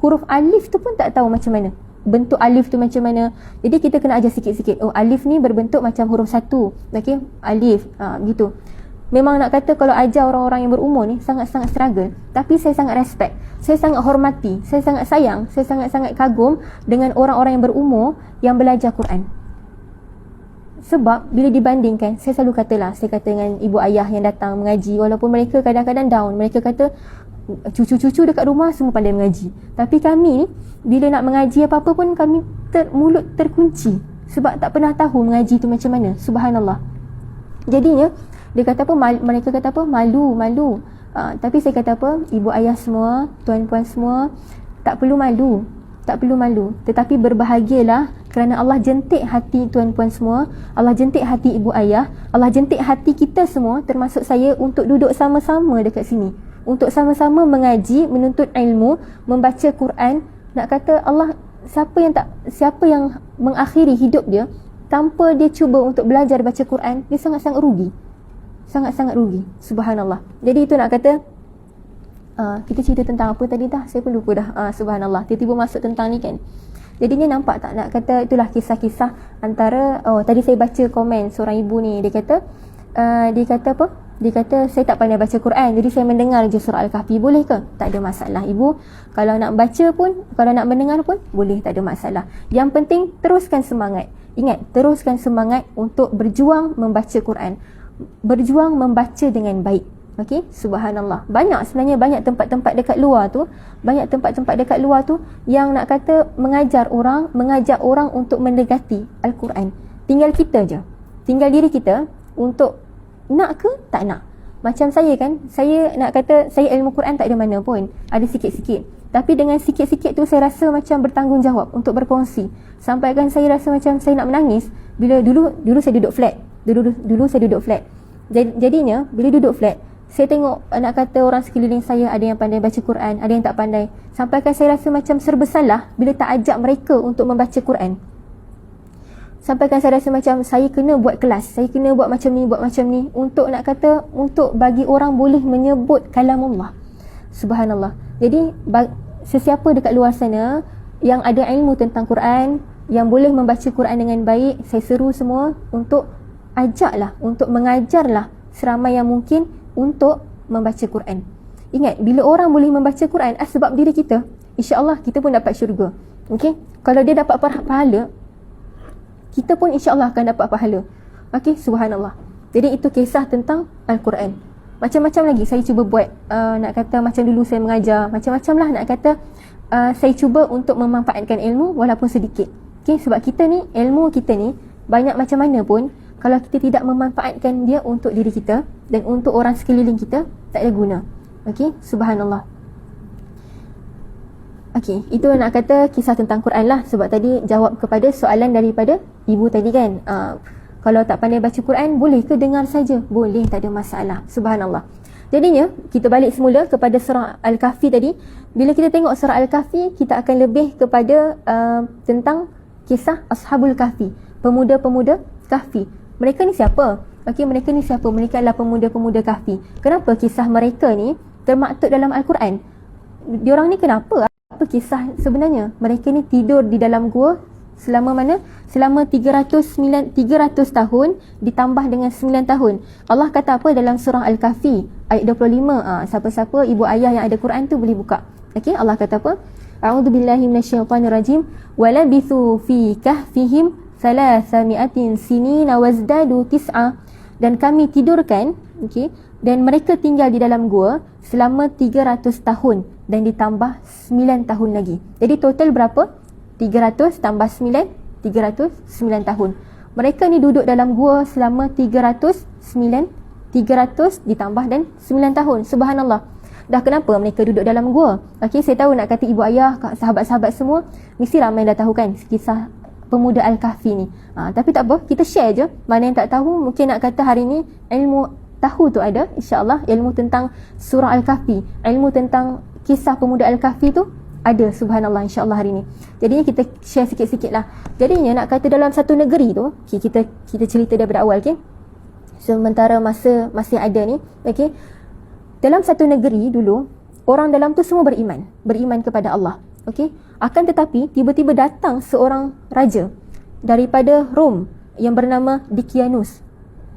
Huruf alif tu pun tak tahu macam mana, bentuk alif tu macam mana. Jadi kita kena ajar sikit-sikit. Oh, alif ni berbentuk macam huruf 1. Okey, alif, gitu. Memang nak kata kalau ajar orang-orang yang berumur ni sangat-sangat struggle, tapi saya sangat respect, saya sangat hormati, saya sangat sayang, saya sangat-sangat kagum dengan orang-orang yang berumur yang belajar Quran. Sebab bila dibandingkan, saya selalu katalah, saya kata dengan ibu ayah yang datang mengaji, walaupun mereka kadang-kadang down, mereka kata cucu-cucu dekat rumah semua pandai mengaji, tapi kami ni bila nak mengaji apa-apa pun kami mulut terkunci sebab tak pernah tahu mengaji tu macam mana. Subhanallah. Jadinya dia kata apa, mereka kata apa, malu. Tapi saya kata apa, ibu ayah semua, tuan puan semua, tak perlu malu. Tetapi berbahagialah kerana Allah jentik hati tuan puan semua, Allah jentik hati ibu ayah, Allah jentik hati kita semua termasuk saya untuk duduk sama-sama dekat sini, untuk sama-sama mengaji, menuntut ilmu, membaca Quran. Nak kata Allah, siapa yang mengakhiri hidup dia tanpa dia cuba untuk belajar baca Quran, dia sangat-sangat rugi. Sangat-sangat rugi. Subhanallah. Jadi itu nak kata, kita cerita tentang apa tadi dah? Saya pun lupa dah. Subhanallah. Tiba-tiba masuk tentang ni kan. Jadinya nampak tak, nak kata itulah kisah-kisah antara, tadi saya baca komen seorang ibu ni. Dia kata apa? Dia kata saya tak pandai baca Quran, jadi saya mendengar je surah Al-Kahfi. Boleh ke? Tak ada masalah ibu. Kalau nak baca pun, kalau nak mendengar pun boleh, tak ada masalah. Yang penting teruskan semangat. Ingat, teruskan semangat untuk berjuang membaca Quran, berjuang membaca dengan baik. Okey, subhanallah. Sebenarnya banyak tempat-tempat dekat luar tu, yang nak kata mengajak orang untuk mendekati Al-Quran. Tinggal kita je, tinggal diri kita untuk nak ke tak nak. Macam saya kan, saya nak kata saya ilmu Quran tak ada mana pun, ada sikit-sikit. Tapi dengan sikit-sikit tu saya rasa macam bertanggungjawab untuk berkongsi. Sampai kan saya rasa macam saya nak menangis bila dulu saya duduk flat. Dulu saya duduk flat. Jadinya bila duduk flat, saya tengok nak kata orang sekeliling saya ada yang pandai baca Quran, ada yang tak pandai. Sampai kan saya rasa macam serba salah bila tak ajak mereka untuk membaca Quran. Sampai kan saya rasa macam saya kena buat kelas, saya kena buat macam ni untuk nak kata, untuk bagi orang boleh menyebut kalamullah. Subhanallah. Jadi sesiapa dekat luar sana yang ada ilmu tentang Quran, yang boleh membaca Quran dengan baik, saya seru semua untuk ajaklah, untuk mengajarlah seramai yang mungkin untuk membaca Quran. Ingat, bila orang boleh membaca Quran sebab diri kita, insya-Allah kita pun dapat syurga. Okey, kalau dia dapat pahala, kita pun insya-Allah akan dapat pahala. Okey, subhanallah. Jadi itu kisah tentang Al-Quran. Macam-macam lagi saya cuba buat, nak kata macam dulu saya mengajar, macam-macam lah nak kata, saya cuba untuk memanfaatkan ilmu walaupun sedikit. Okey, sebab kita ni, ilmu kita ni banyak macam mana pun, kalau kita tidak memanfaatkan dia untuk diri kita dan untuk orang sekeliling kita, tak ada guna. Okey, subhanallah. Okey, itu nak kata kisah tentang Quran lah. Sebab tadi jawab kepada soalan daripada ibu tadi kan, kalau tak pandai baca Quran, boleh ke dengar saja? Boleh, tak ada masalah. Subhanallah. Jadinya, kita balik semula kepada surah Al-Kahfi tadi. Bila kita tengok surah Al-Kahfi, kita akan lebih kepada tentang kisah Ashabul Kahfi, pemuda-pemuda Kahfi. Mereka ni siapa? Okey, mereka ni siapa? Mereka adalah pemuda-pemuda Kahfi. Kenapa kisah mereka ni termaktub dalam Al-Quran? Diorang ni kenapa? Apa kisah sebenarnya? Mereka ni tidur di dalam gua selama mana? Selama 300 tahun ditambah dengan 9 tahun. Allah kata apa dalam surah Al-Kahfi ayat 25? Siapa-siapa ibu ayah yang ada Quran tu boleh buka. Okey, Allah kata apa? A'udzubillahi minasyaitonirrajim. Walabithu fi kahfihim 300 sinina wazdadu tis'a. Dan kami tidurkan, okey, dan mereka tinggal di dalam gua selama 300 tahun dan ditambah 9 tahun lagi. Jadi total berapa? 300 tambah 9, 309 tahun. Mereka ni duduk dalam gua selama 300 ditambah dan 9 tahun. Subhanallah. Dah kenapa mereka duduk dalam gua? Okey, saya tahu nak kata ibu ayah, sahabat-sahabat semua, mesti ramai dah tahu kan kisah pemuda Al-Kahfi ni. Tapi tak apa, kita share je. Mana yang tak tahu, mungkin nak kata hari ni ilmu tahu tu ada, insya-Allah, ilmu tentang surah Al-Kahfi, ilmu tentang kisah pemuda Al-Kahfi tu ada, subhanallah, insya-Allah hari ni. Jadinya kita share sikit-sikit lah. Jadinya nak kata dalam satu negeri tu, okay, kita cerita daripada awal, okey. Sementara masa masih ada ni, okey. Dalam satu negeri dulu, orang dalam tu semua beriman kepada Allah. Okey. Akan tetapi tiba-tiba datang seorang raja daripada Rom yang bernama Dikianus.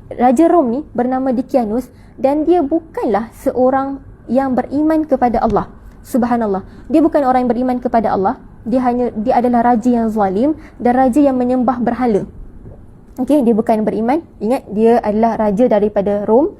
Raja Rom ni bernama Dikianus dan dia bukanlah seorang yang beriman kepada Allah. Subhanallah. Dia bukan orang yang beriman kepada Allah. Dia adalah raja yang zalim dan raja yang menyembah berhala. Okey, dia bukan beriman. Ingat, dia adalah raja daripada Rom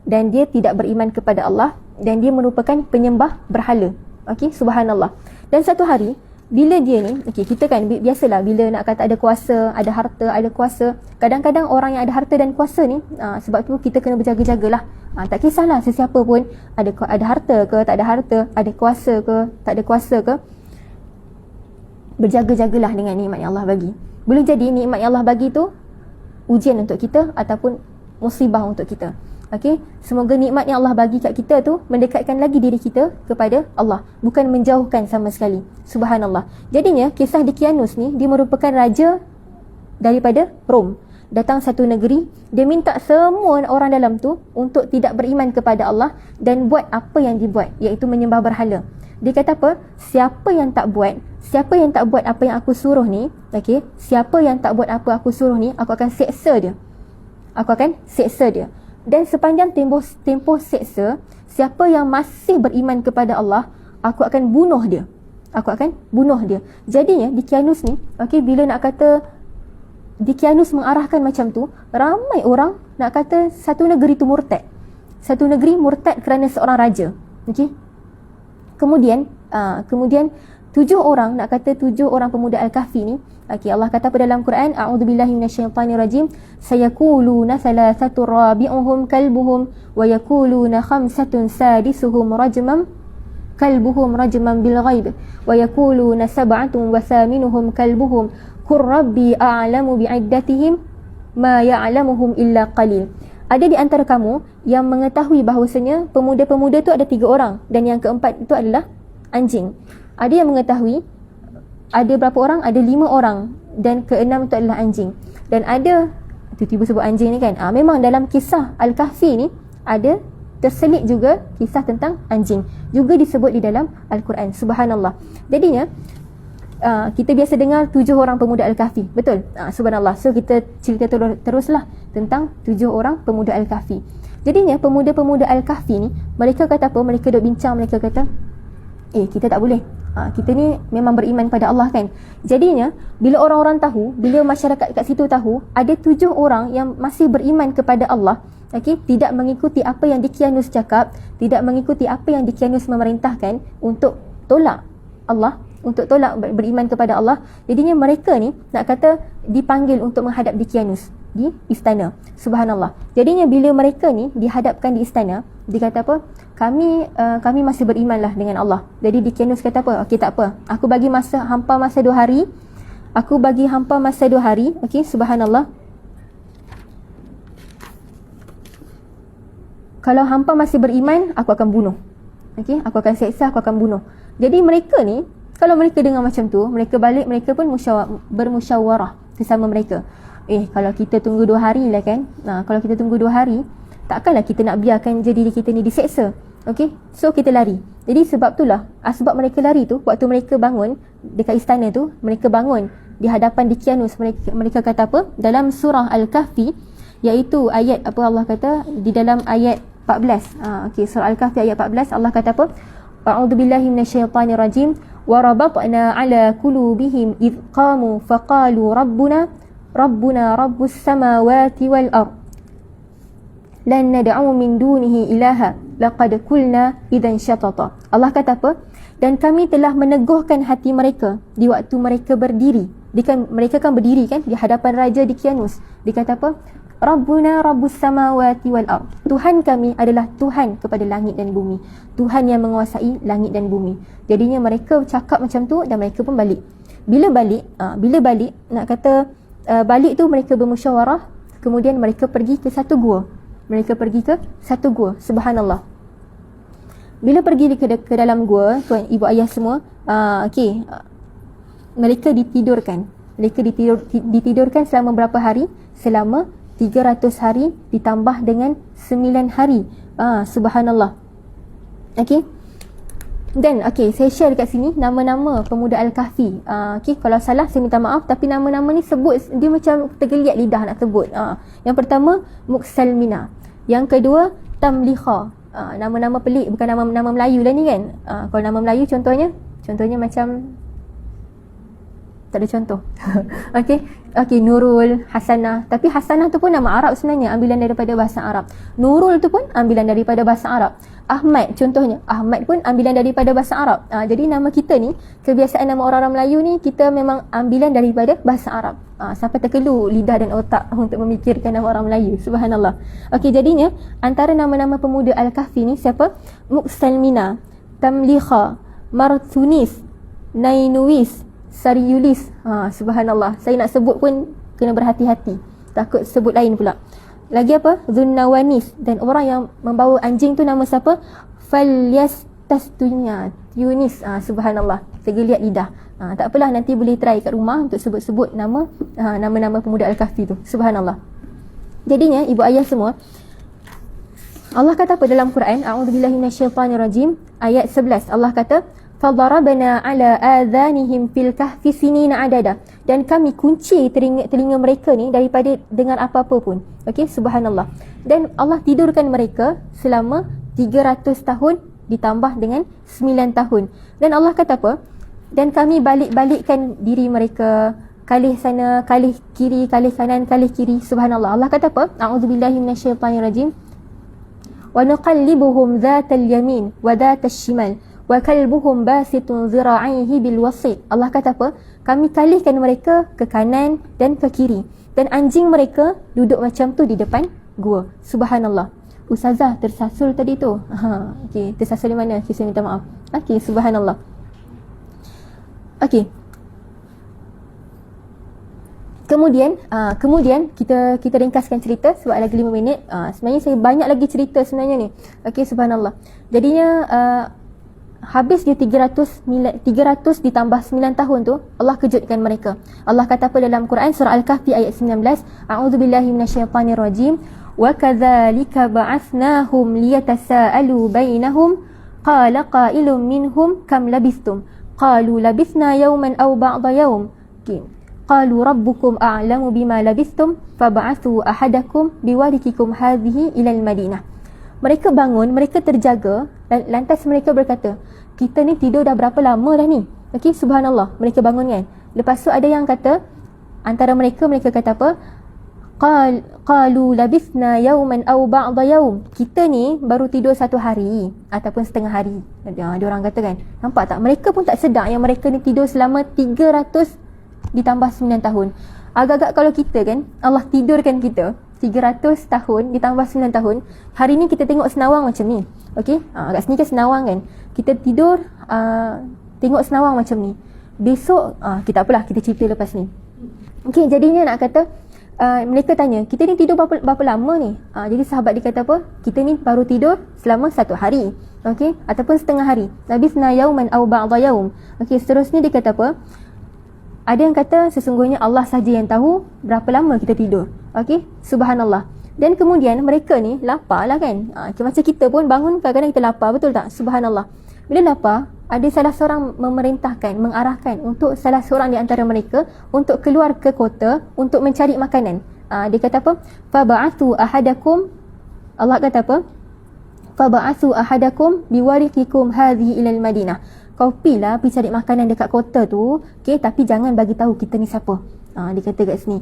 dan dia tidak beriman kepada Allah dan dia merupakan penyembah berhala. Okey, subhanallah. Dan satu hari bila dia ni, okey, kita kan biasalah bila nak kata ada kuasa, ada harta, ada kuasa, kadang-kadang orang yang ada harta dan kuasa ni, sebab tu kita kena berjaga-jagalah. Tak kisahlah sesiapa pun, ada harta ke, tak ada harta, ada kuasa ke, tak ada kuasa ke, berjaga-jagalah dengan nikmat yang Allah bagi. Boleh jadi nikmat yang Allah bagi tu ujian untuk kita ataupun musibah untuk kita. Okey, semoga nikmat yang Allah bagi kat kita tu mendekatkan lagi diri kita kepada Allah, bukan menjauhkan sama sekali. Subhanallah. Jadinya kisah Dikianus ni, dia merupakan raja daripada Rom. Datang satu negeri, dia minta semua orang dalam tu untuk tidak beriman kepada Allah dan buat apa yang dibuat, iaitu menyembah berhala. Dia kata apa? Siapa yang tak buat apa yang aku suruh ni, okey, siapa yang tak buat apa aku suruh ni, aku akan seksa dia. Dan sepanjang tempoh seksa, siapa yang masih beriman kepada Allah, aku akan bunuh dia. Jadinya Dikianus ni, okey, bila nak kata Dikianus mengarahkan macam tu, ramai orang nak kata satu negeri tu murtad. Satu negeri murtad kerana seorang raja. Okey. Kemudian 7 orang, nak kata 7 orang pemuda Al-Kahfi ni, okey, Allah kata pada dalam Quran, a'udzubillahi minasyaitanirrajim, sayaquluna thalathatu rabi'uhum kalbuhum wa yaquluna khamsatun sadisuhum rajman bil ghaib wa yaquluna sab'atun wa thaminuhum kalbuhum qur rabbi a'lamu bi'iddatihim ma ya'lamuhum illa qalil. Ada di antara kamu yang mengetahui bahawasanya pemuda-pemuda tu ada 3 orang dan yang keempat itu adalah anjing. Ada yang mengetahui ada berapa orang? Ada 5 orang dan keenam itu adalah anjing. Dan ada, tiba-tiba sebut anjing ni kan, memang dalam kisah Al-Kahfi ni ada terselit juga kisah tentang anjing, juga disebut di dalam Al-Quran. Subhanallah. Jadinya kita biasa dengar 7 orang pemuda Al-Kahfi, betul? Subhanallah. So kita cerita teruslah tentang 7 orang pemuda Al-Kahfi. Jadinya pemuda-pemuda Al-Kahfi ni, mereka kata apa? Mereka duk bincang, mereka kata, kita tak boleh. Kita ni memang beriman pada Allah kan. Jadinya bila orang-orang tahu, bila masyarakat kat situ tahu ada 7 orang yang masih beriman kepada Allah, tidak mengikuti apa yang Daqyanus cakap, tidak mengikuti apa yang Daqyanus memerintahkan untuk tolak Allah, untuk tolak beriman kepada Allah. Jadinya mereka ni nak kata dipanggil untuk menghadap Daqyanus di istana. Subhanallah. Jadinya bila mereka ni dihadapkan di istana, dia kata apa? Kami masih berimanlah dengan Allah. Jadi Daqyanus kata apa? Okey, tak apa. Aku bagi hampa masa 2 hari. Aku bagi hampa masa 2 hari. Okey, subhanallah. Kalau hampa masih beriman, aku akan bunuh. Okey, aku akan seksa, aku akan bunuh. Jadi mereka ni, kalau mereka dengar macam tu, mereka balik, mereka pun bermusyawarah bersama mereka. Kalau kita tunggu 2 hari lah kan. Kalau kita tunggu 2 hari, takkanlah kita nak biarkan je diri kita ni diseksa. Okey, so kita lari. Jadi sebab itulah, sebab mereka lari tu, waktu mereka bangun dekat istana tu, mereka bangun di hadapan Daqyanus, mereka kata apa? Dalam surah Al-Kahfi, iaitu ayat apa Allah kata di dalam ayat 14. Okey, surah Al-Kahfi ayat 14, Allah kata apa? A'udzubillahi minasyaitonirrajim. Wa rabatna ala qulubihim idh qamu faqalu Rabbuna rabbus samawati wal ard lan nad'u min dunihi ilaha laqad qulna idzan syatata. Allah kata apa? Dan kami telah meneguhkan hati mereka di waktu mereka berdiri. Mereka kan berdiri kan di hadapan Raja Daqyanus. Dia kata apa? Rabbuna rabbus samawati wal ard. Tuhan kami adalah Tuhan kepada langit dan bumi. Tuhan yang menguasai langit dan bumi. Jadinya mereka cakap macam tu dan mereka pun balik. Bila balik nak kata balik tu mereka bermusyawarah, kemudian mereka pergi ke satu gua. Subhanallah. Bila pergi ke dalam gua, tuan ibu ayah semua, mereka ditidurkan. Ditidurkan selama berapa hari? Selama 300 hari ditambah dengan 9 hari. Subhanallah. Okey. Dan saya share dekat sini nama-nama pemuda Al-Kahfi. Kalau salah saya minta maaf, tapi nama-nama ni sebut dia macam tergeliat lidah nak sebut. Yang pertama Muqsalmina, yang kedua Tamliha. Nama-nama pelik, bukan nama Melayu lah ni kan. Kalau nama Melayu contohnya macam tak ada contoh. Okey, Nurul, Hasanah. Tapi Hasanah tu pun nama Arab sebenarnya, ambilan daripada bahasa Arab. Nurul tu pun ambilan daripada bahasa Arab. Ahmad contohnya, Ahmad pun ambilan daripada bahasa Arab. Jadi nama kita ni, kebiasaan nama orang-orang Melayu ni, kita memang ambilan daripada bahasa Arab. Sampai terkelu lidah dan otak untuk memikirkan nama orang Melayu. Subhanallah. Okey, jadinya antara nama-nama pemuda Al-Kahfi ni siapa? Muqsalmina, Tamliha, Marthunis, Nainuis, Sariyulis. Subhanallah. Saya nak sebut pun kena berhati-hati, takut sebut lain pula. Lagi apa? Zunnawanis. Dan orang yang membawa anjing tu nama siapa? Falyastastunya Yunis. Subhanallah. Tergeliat lidah. Tak apalah, nanti boleh try kat rumah untuk sebut-sebut nama-nama pemuda Al-Kahfi tu. Subhanallah. Jadinya ibu ayah semua, Allah kata apa dalam Quran? A'udzubillahi minasyaitonirrajim, ayat 11. Allah kata, فَضَرَبْنَا عَلَىٰ آذَانِهِمْ فِي الْكَهْفِ سِنِينَ عَدَدًا. Dan kami kunci telinga mereka ni daripada dengar apa-apa pun. Okey, subhanallah. Dan Allah tidurkan mereka selama 300 tahun ditambah dengan 9 tahun. Dan Allah kata apa? Dan kami balik-balikkan diri mereka, kalih sana, kalih kiri, kalih kanan, kalih kiri. Subhanallah. Allah kata apa? A'udzubillahi minasyaitonirrajim. وَنُقَلِّبُهُمْ ذَاتَ الْيَمِينِ وَذَاتَ الشِّمَالِ wa kalbuhum basitun zira'ihi bil wasit. Allah kata apa? Kami kalihkan mereka ke kanan dan ke kiri, dan anjing mereka duduk macam tu di depan gua. Subhanallah. Ustazah tersasul tadi tu. Okey, tersasul di mana? Saya minta maaf. Okey, subhanallah. Okey. Kemudian kita ringkaskan cerita sebab lagi 5 minit. Sebenarnya saya banyak lagi cerita sebenarnya ni. Okey, subhanallah. Jadinya habis dia 300 ditambah 9 tahun tu, Allah kejutkan mereka. Allah kata apa dalam Quran surah Al-Kahfi ayat 19? A'udzubillahi minasyaitonirrajim. Wa kadzalika ba'atsnahum liyatasaalu bainahum qala qailun minhum kam labistum qalu labisna yawman aw ba'da yawm qalu rabbukum a'lamu bima labistum fab'athu ahadakum biwarikikum hadhihi ila al-madinah. Mereka bangun, mereka terjaga, lantas mereka berkata, kita ni tidur dah berapa lama dah ni? Okey, subhanallah, mereka bangun kan. Lepas tu ada yang kata, antara mereka kata apa? Qalu labithna yawman aw ba'da yawm. Kita ni baru tidur satu hari ataupun setengah hari. Dia orang kata kan. Nampak tak? Mereka pun tak sedar yang mereka ni tidur selama 300 ditambah 9 tahun. Agak-agak kalau kita kan, Allah tidurkan kita 300 tahun ditambah 9 tahun. Hari ni kita tengok senawang macam ni. Okey? Kat sini kan senawang kan. Kita tidur tengok senawang macam ni. Besok kita apalah, kita cerita lepas ni. Okey, jadinya nak kata mereka tanya, kita ni tidur berapa lama ni? Jadi sahabat dia kata apa? Kita ni baru tidur selama satu hari. Okey, ataupun setengah hari. Labithna yawman aw ba'da yawm. Okey, seterusnya dia kata apa? Ada yang kata sesungguhnya Allah saja yang tahu berapa lama kita tidur. Okey, subhanallah. Dan kemudian mereka ni lapar lah kan. Macam kita pun bangun kadang-kadang kita lapar, betul tak? Subhanallah. Bila lapar, ada salah seorang memerintahkan, mengarahkan untuk salah seorang di antara mereka untuk keluar ke kota untuk mencari makanan. Dia kata apa? Faba'athu ahadakum, Allah kata apa? Faba'athu ahadakum biwariqikum hadhihi ilal Madinah. Kau pilah pergi cari makanan dekat kota tu, okey, tapi jangan bagi tahu kita ni siapa. Dia kata kat sini,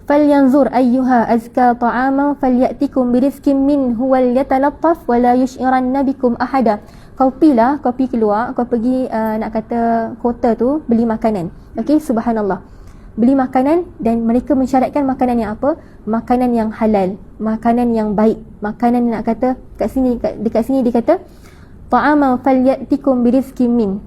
falyanzur ayyuha azka ta'ama falyatikum birizqin minhu wal yatalattaf wa la yush'iranna bikum ahada. Kau pilah, kau pergi keluar, kau pergi nak kata kota tu beli makanan. Okey, subhanallah. Beli makanan dan mereka mensyaratkan makanan yang apa? Makanan yang halal, makanan yang baik, makanan nak kata kat sini dekat sini dia kata ta'ama falyatikum birizqin min.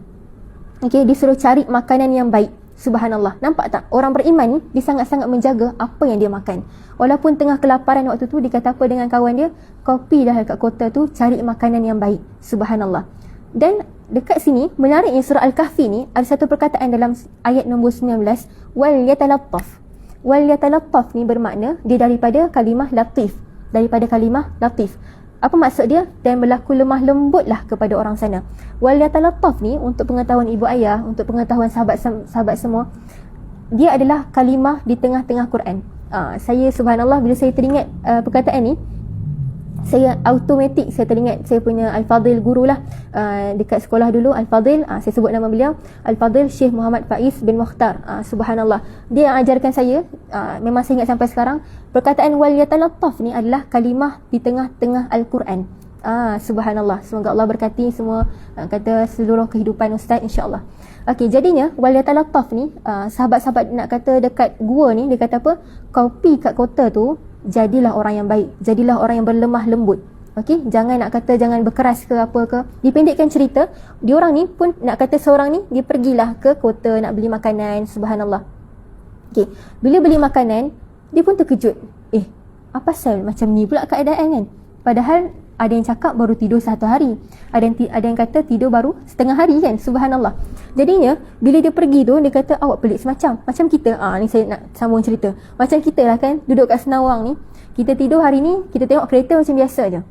Okey, disuruh cari makanan yang baik. Subhanallah. Nampak tak? Orang beriman ni dia sangat-sangat menjaga apa yang dia makan. Walaupun tengah kelaparan waktu tu, dia kata apa dengan kawan dia? Kau pergi dah dekat kota tu cari makanan yang baik. Subhanallah. Dan dekat sini menariknya surah Al-Kahfi ni ada satu perkataan dalam ayat nombor 19, wal yatalattaf. Wal yatalattaf ni bermakna dia daripada kalimah latif. Daripada kalimah latif. Apa maksud dia? Dan berlaku lemah lembutlah kepada orang sana. Wal yatalattaf ni untuk pengetahuan ibu ayah, untuk pengetahuan sahabat semua, dia adalah kalimah di tengah-tengah Quran. Saya subhanallah bila saya teringat perkataan ni, saya automatik saya teringat saya punya Al-Fadhil guru lah dekat sekolah dulu. Al-Fadhil, saya sebut nama beliau, Al-Fadhil Syekh Muhammad Faiz bin Mukhtar. Subhanallah, dia yang ajarkan saya, memang saya ingat sampai sekarang. Perkataan wal yatalattaf ni adalah kalimah di tengah-tengah Al-Quran. Subhanallah, semoga Allah berkati semua kata seluruh kehidupan ustaz, insya-Allah. Okey, jadinya wal yatalattaf ni sahabat-sahabat nak kata dekat gua ni, dia kata apa? Kau pi kat kota tu, jadilah orang yang baik, jadilah orang yang berlemah lembut. Okey, jangan nak kata jangan berkeras ke apa ke. Dipendekkan cerita, diorang ni pun nak kata seorang ni dia pergilah ke kota nak beli makanan. Subhanallah. Okey, bila beli makanan, dia pun terkejut. Apa pasal macam ni pula keadaan kan? Padahal ada yang cakap baru tidur satu hari, ada yang kata tidur baru setengah hari kan. Subhanallah. Jadinya bila dia pergi tu, dia kata awak pelik semacam macam kita. Ni saya nak sambung cerita. Macam kita lah kan, duduk kat Senawang ni, kita tidur hari ni, kita tengok kereta macam biasa je.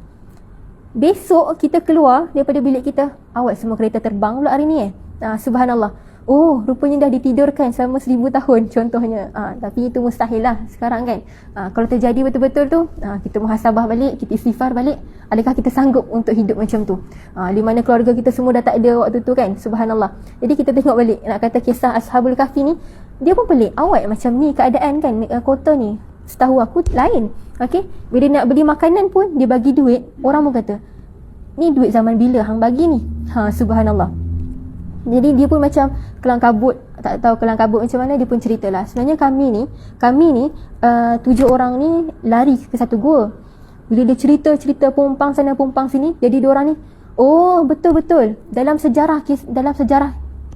Besok kita keluar daripada bilik kita, awak semua kereta terbang pula hari ni subhanallah. Oh, rupanya dah ditidurkan selama 1000 tahun contohnya. Tapi itu mustahil lah sekarang kan. Kalau terjadi betul-betul tu, kita muhasabah balik, kita istighfar balik. Adakah kita sanggup untuk hidup macam tu? Di mana keluarga kita semua dah tak ada waktu tu kan. Subhanallah. Jadi kita tengok balik, nak kata kisah Ashabul Kahfi ni, dia pun pelik. Awak macam ni keadaan kan, kota ni. Setahu aku lain. Okay? Bila nak beli makanan pun, dia bagi duit. Orang pun kata, ni duit zaman bila hang bagi ni? Subhanallah. Jadi dia pun macam kelang kabut, tak tahu kelang kabut macam mana. Dia pun ceritalah, sebenarnya kami ni 7 orang ni lari ke satu gua. Bila dia cerita pumpang sana pumpang sini, jadi diorang ni, oh betul-betul dalam sejarah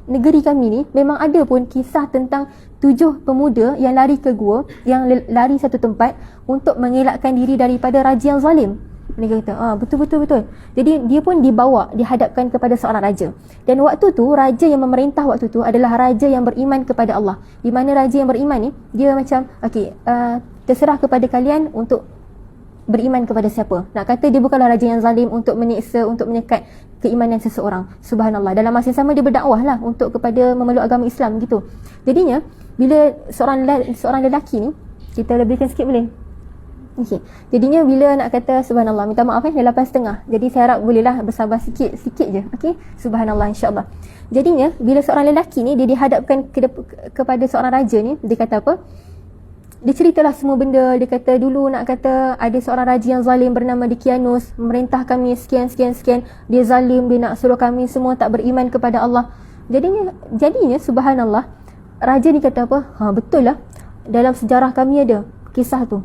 negeri kami ni memang ada pun kisah tentang 7 pemuda yang lari ke gua, yang lari satu tempat untuk mengelakkan diri daripada raja yang zalim. Mereka kata, betul. Jadi dia pun dibawa, dihadapkan kepada seorang raja. Dan waktu tu, raja yang memerintah waktu tu adalah raja yang beriman kepada Allah. Di mana raja yang beriman ni, dia macam, terserah kepada kalian untuk beriman kepada siapa. Nak kata dia bukanlah raja yang zalim untuk menyiksa, untuk menyekat keimanan seseorang. Subhanallah. Dalam masa yang sama dia berdakwah lah untuk kepada memeluk agama Islam gitu. Jadinya, bila seorang lelaki ni, kita lebihkan sikit boleh? Okey. Jadinya bila nak kata subhanallah, minta maaf dah 8.5. Jadi saya harap bolehlah bersabar sikit je. Okey. Subhanallah insya-Allah. Jadinya bila seorang lelaki ni dia dihadapkan kepada seorang raja ni, dia kata apa? Dia ceritalah semua benda. Dia kata dulu nak kata ada seorang raja yang zalim bernama Dikianus, memerintah kami sekian. Dia zalim, dia nak suruh kami semua tak beriman kepada Allah. Jadinya subhanallah, raja ni kata apa? Betul lah. Dalam sejarah kami ada kisah tu.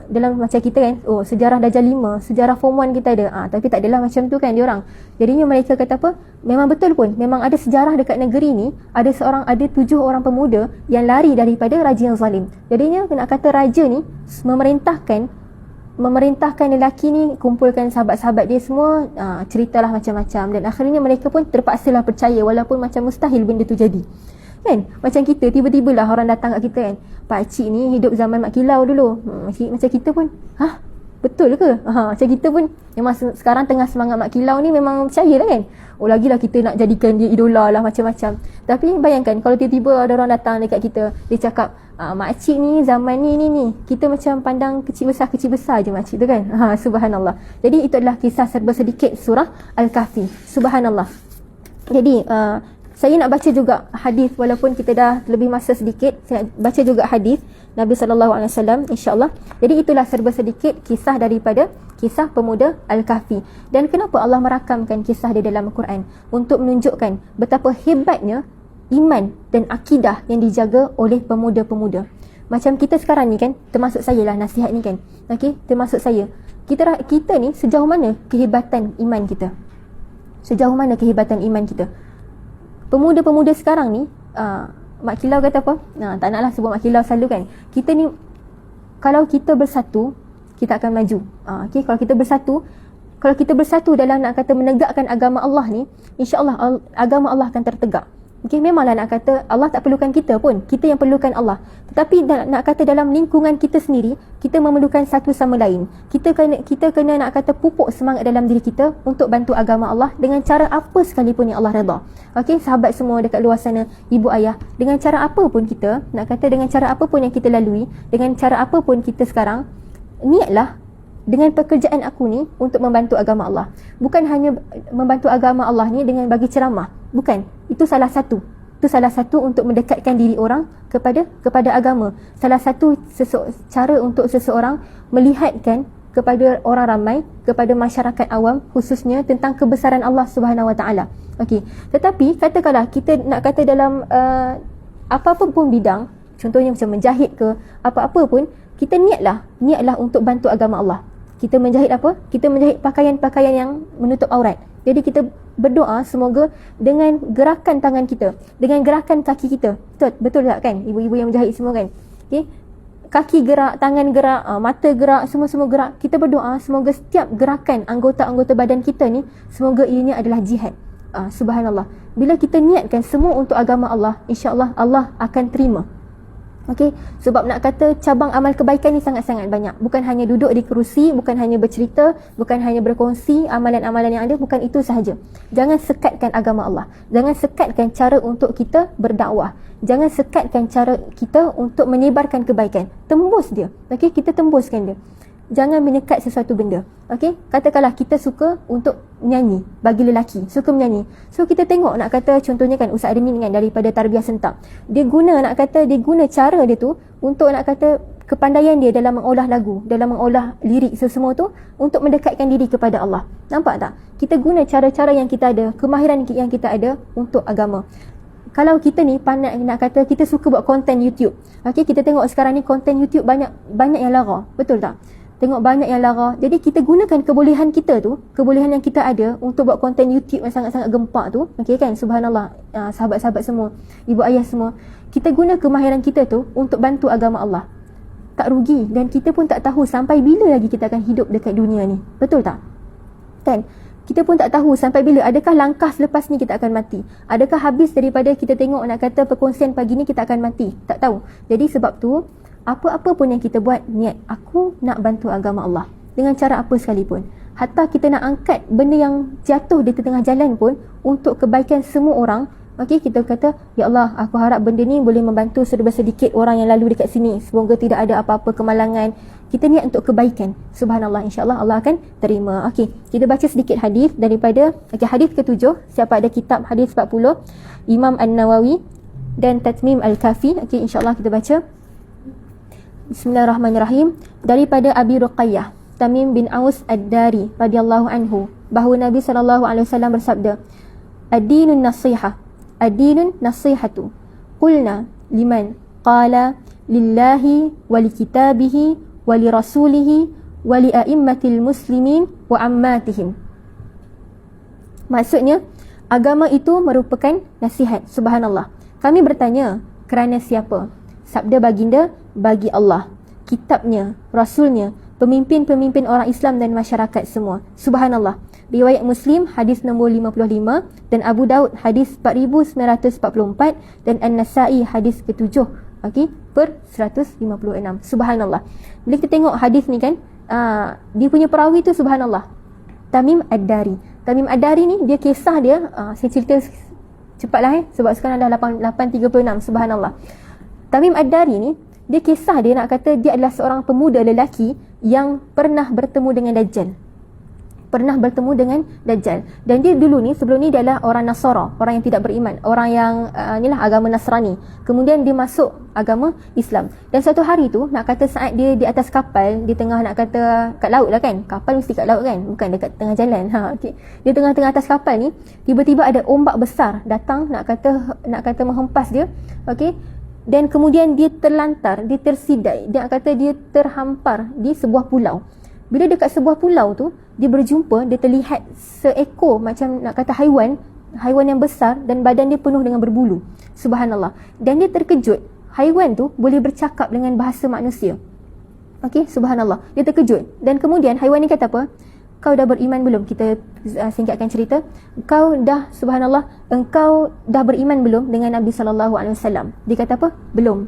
Dalam macam kita kan, sejarah Dajjal 5, sejarah Form 1 kita ada. Tapi tak adalah macam tu kan diorang. Jadinya mereka kata apa? Memang betul pun. Memang ada sejarah dekat negeri ni, ada 7 orang pemuda yang lari daripada raja yang zalim. Jadinya nak kata raja ni memerintahkan lelaki ni kumpulkan sahabat-sahabat dia semua, ceritalah macam-macam, dan akhirnya mereka pun terpaksalah percaya walaupun macam mustahil benda tu jadi. Kan? Macam kita, tiba-tibalah orang datang kat kita kan, pakcik ni hidup zaman Mak Kilau dulu. Macam kita pun, betul ke? Macam kita pun memang sekarang tengah semangat Mak Kilau ni, memang percaya lah kan. Lagilah kita nak jadikan dia idola lah macam-macam. Tapi bayangkan kalau tiba-tiba ada orang datang dekat kita, dia cakap, makcik ni zaman ni kita macam pandang kecil besar je makcik tu kan. Subhanallah. Jadi itu adalah kisah serba sedikit surah Al-Kahfi. Subhanallah. Jadi saya nak baca juga hadis, walaupun kita dah lebih masa sedikit. Saya nak baca juga hadis Nabi SAW, insya-Allah. Jadi itulah serba sedikit kisah daripada kisah pemuda Al-Kahfi. Dan kenapa Allah merakamkan kisah dia dalam Al-Quran? Untuk menunjukkan betapa hebatnya iman dan akidah yang dijaga oleh pemuda-pemuda. Macam kita sekarang ni kan, termasuk saya lah nasihat ni kan. Okey, termasuk saya. Kita ni sejauh mana kehebatan iman kita? Sejauh mana kehebatan iman kita? Pemuda-pemuda sekarang ni, Mak Kilau kata apa? Tak naklah sebut Mak Kilau selalu kan. Kita ni, kalau kita bersatu, kita akan maju. Okay? Kalau kita bersatu dalam nak kata menegakkan agama Allah ni, insya-Allah agama Allah akan tertegak. Okay, memanglah nak kata Allah tak perlukan kita pun, kita yang perlukan Allah. Tetapi nak kata dalam lingkungan kita sendiri, kita memerlukan satu sama lain. Kita kena nak kata pupuk semangat dalam diri kita untuk bantu agama Allah dengan cara apa sekalipun yang Allah redha. Okey, sahabat semua dekat luar sana, ibu ayah, dengan cara apa pun kita, nak kata dengan cara apa pun yang kita lalui, dengan cara apa pun kita sekarang, niatlah dengan pekerjaan aku ni untuk membantu agama Allah. Bukan hanya membantu agama Allah ni dengan bagi ceramah. Bukan. Itu salah satu. Itu salah satu untuk mendekatkan diri orang kepada agama. Salah satu cara untuk seseorang melihatkan kepada orang ramai, kepada masyarakat awam khususnya tentang kebesaran Allah Subhanahu Wa Taala. Okey. Tetapi katakanlah kita nak kata dalam apa-apa pun bidang, contohnya macam menjahit ke apa-apa pun, kita niatlah untuk bantu agama Allah. Kita menjahit apa? Kita menjahit pakaian-pakaian yang menutup aurat. Jadi kita berdoa semoga dengan gerakan tangan kita, dengan gerakan kaki kita. Betul tak kan? Ibu-ibu yang menjahit semua kan? Okay? Kaki gerak, tangan gerak, mata gerak, semua gerak. Kita berdoa semoga setiap gerakan anggota-anggota badan kita ni, semoga ianya adalah jihad. Subhanallah. Bila kita niatkan semua untuk agama Allah, insya-Allah Allah akan terima. Okey, sebab nak kata cabang amal kebaikan ni sangat-sangat banyak. Bukan hanya duduk di kerusi, bukan hanya bercerita, bukan hanya berkongsi amalan-amalan yang ada, bukan itu sahaja. Jangan sekatkan agama Allah. Jangan sekatkan cara untuk kita berdakwah. Jangan sekatkan cara kita untuk menyebarkan kebaikan. Tembus dia. Okey, kita tembuskan dia. Jangan menyekat sesuatu benda. Okey, katakanlah kita suka untuk menyanyi, bagi lelaki suka menyanyi. So kita tengok nak kata contohnya kan Ustaz Amin kan daripada Tarbiyah Sentak. Dia guna cara dia tu untuk nak kata kepandaian dia dalam mengolah lagu, dalam mengolah lirik sesemua tu untuk mendekatkan diri kepada Allah. Nampak tak? Kita guna cara-cara yang kita ada, kemahiran yang kita ada untuk agama. Kalau kita ni pandai nak kata kita suka buat konten YouTube. Okey, kita tengok sekarang ni konten YouTube banyak yang lara. Betul tak? Tengok banyak yang lara. Jadi kita gunakan kebolehan kita tu, kebolehan yang kita ada untuk buat konten YouTube yang sangat-sangat gempak tu. Okey kan? Subhanallah. Sahabat-sahabat semua, ibu ayah semua, kita guna kemahiran kita tu untuk bantu agama Allah. Tak rugi, dan kita pun tak tahu sampai bila lagi kita akan hidup dekat dunia ni. Betul tak? Kan? Kita pun tak tahu sampai bila. Adakah langkah selepas ni kita akan mati? Adakah habis daripada kita tengok nak kata perkongsian pagi ni kita akan mati? Tak tahu. Jadi sebab tu apa-apa pun yang kita buat, niat aku nak bantu agama Allah dengan cara apa sekalipun. Hatta kita nak angkat benda yang jatuh di tengah jalan pun untuk kebaikan semua orang. Okey, kita kata, ya Allah, aku harap benda ni boleh membantu sedikit orang yang lalu dekat sini. Semoga tidak ada apa-apa kemalangan kita niat untuk kebaikan, subhanallah, insya-Allah Allah akan terima. Okey, kita baca sedikit hadis daripada hadis ke-7. Siapa ada kitab hadis 40, Imam An-Nawawi dan Tatmim Al-Kafi. Okey, insya-Allah kita baca. Bismillahirrahmanirrahim. Daripada Abi Ruqayyah Tamim bin Aus Ad-Dari radhiyallahu anhu, bahawa Nabi SAW bersabda, ad-dinun nasihah, ad-dinun nasihatu. Qulna liman? Qala lillahi wa li kitabihi wa li rasulihi wa li a'immatil muslimin wa ammatihim. Maksudnya, agama itu merupakan nasihat. Subhanallah. Kami bertanya, kerana siapa? Sabda baginda, bagi Allah, kitabnya, rasulnya, pemimpin-pemimpin orang Islam dan masyarakat semua. Subhanallah. Riwayat Muslim hadis nombor 55 dan Abu Daud hadis 4944 dan An-Nasa'i hadis ke-7, okey, per 156. Subhanallah. Bila kita tengok hadis ni kan, dia punya perawi tu subhanallah, Tamim Ad-Dari. Tamim Ad-Dari ni dia kisah dia, saya cerita cepatlah sebab sekarang dah 8.36. Subhanallah. Tamim Ad-Dari ni dia kisah dia, nak kata dia adalah seorang pemuda lelaki yang pernah bertemu dengan Dajjal. Dan dia dulu ni, sebelum ni dia adalah orang Nasara, orang yang tidak beriman, orang yang inilah agama Nasrani. Kemudian dia masuk agama Islam. Dan satu hari tu, nak kata saat dia di atas kapal, di tengah, nak kata kat laut lah kan, kapal mesti kat laut kan, bukan dekat tengah jalan. Okay. Dia tengah-tengah atas kapal ni, tiba-tiba ada ombak besar datang, nak kata menghempas dia. Okey. Dan kemudian dia terlantar, dia tersidai, dia kata dia terhampar di sebuah pulau. Bila dekat sebuah pulau tu, dia berjumpa, dia terlihat seekor macam nak kata haiwan yang besar dan badan dia penuh dengan berbulu. Subhanallah. Dan dia terkejut, haiwan tu boleh bercakap dengan bahasa manusia. Okey, subhanallah. Dia terkejut. Dan kemudian haiwan ni kata apa? Kau dah beriman belum? Kita singkatkan cerita. Engkau dah beriman belum dengan Nabi SAW? Dia kata apa? Belum.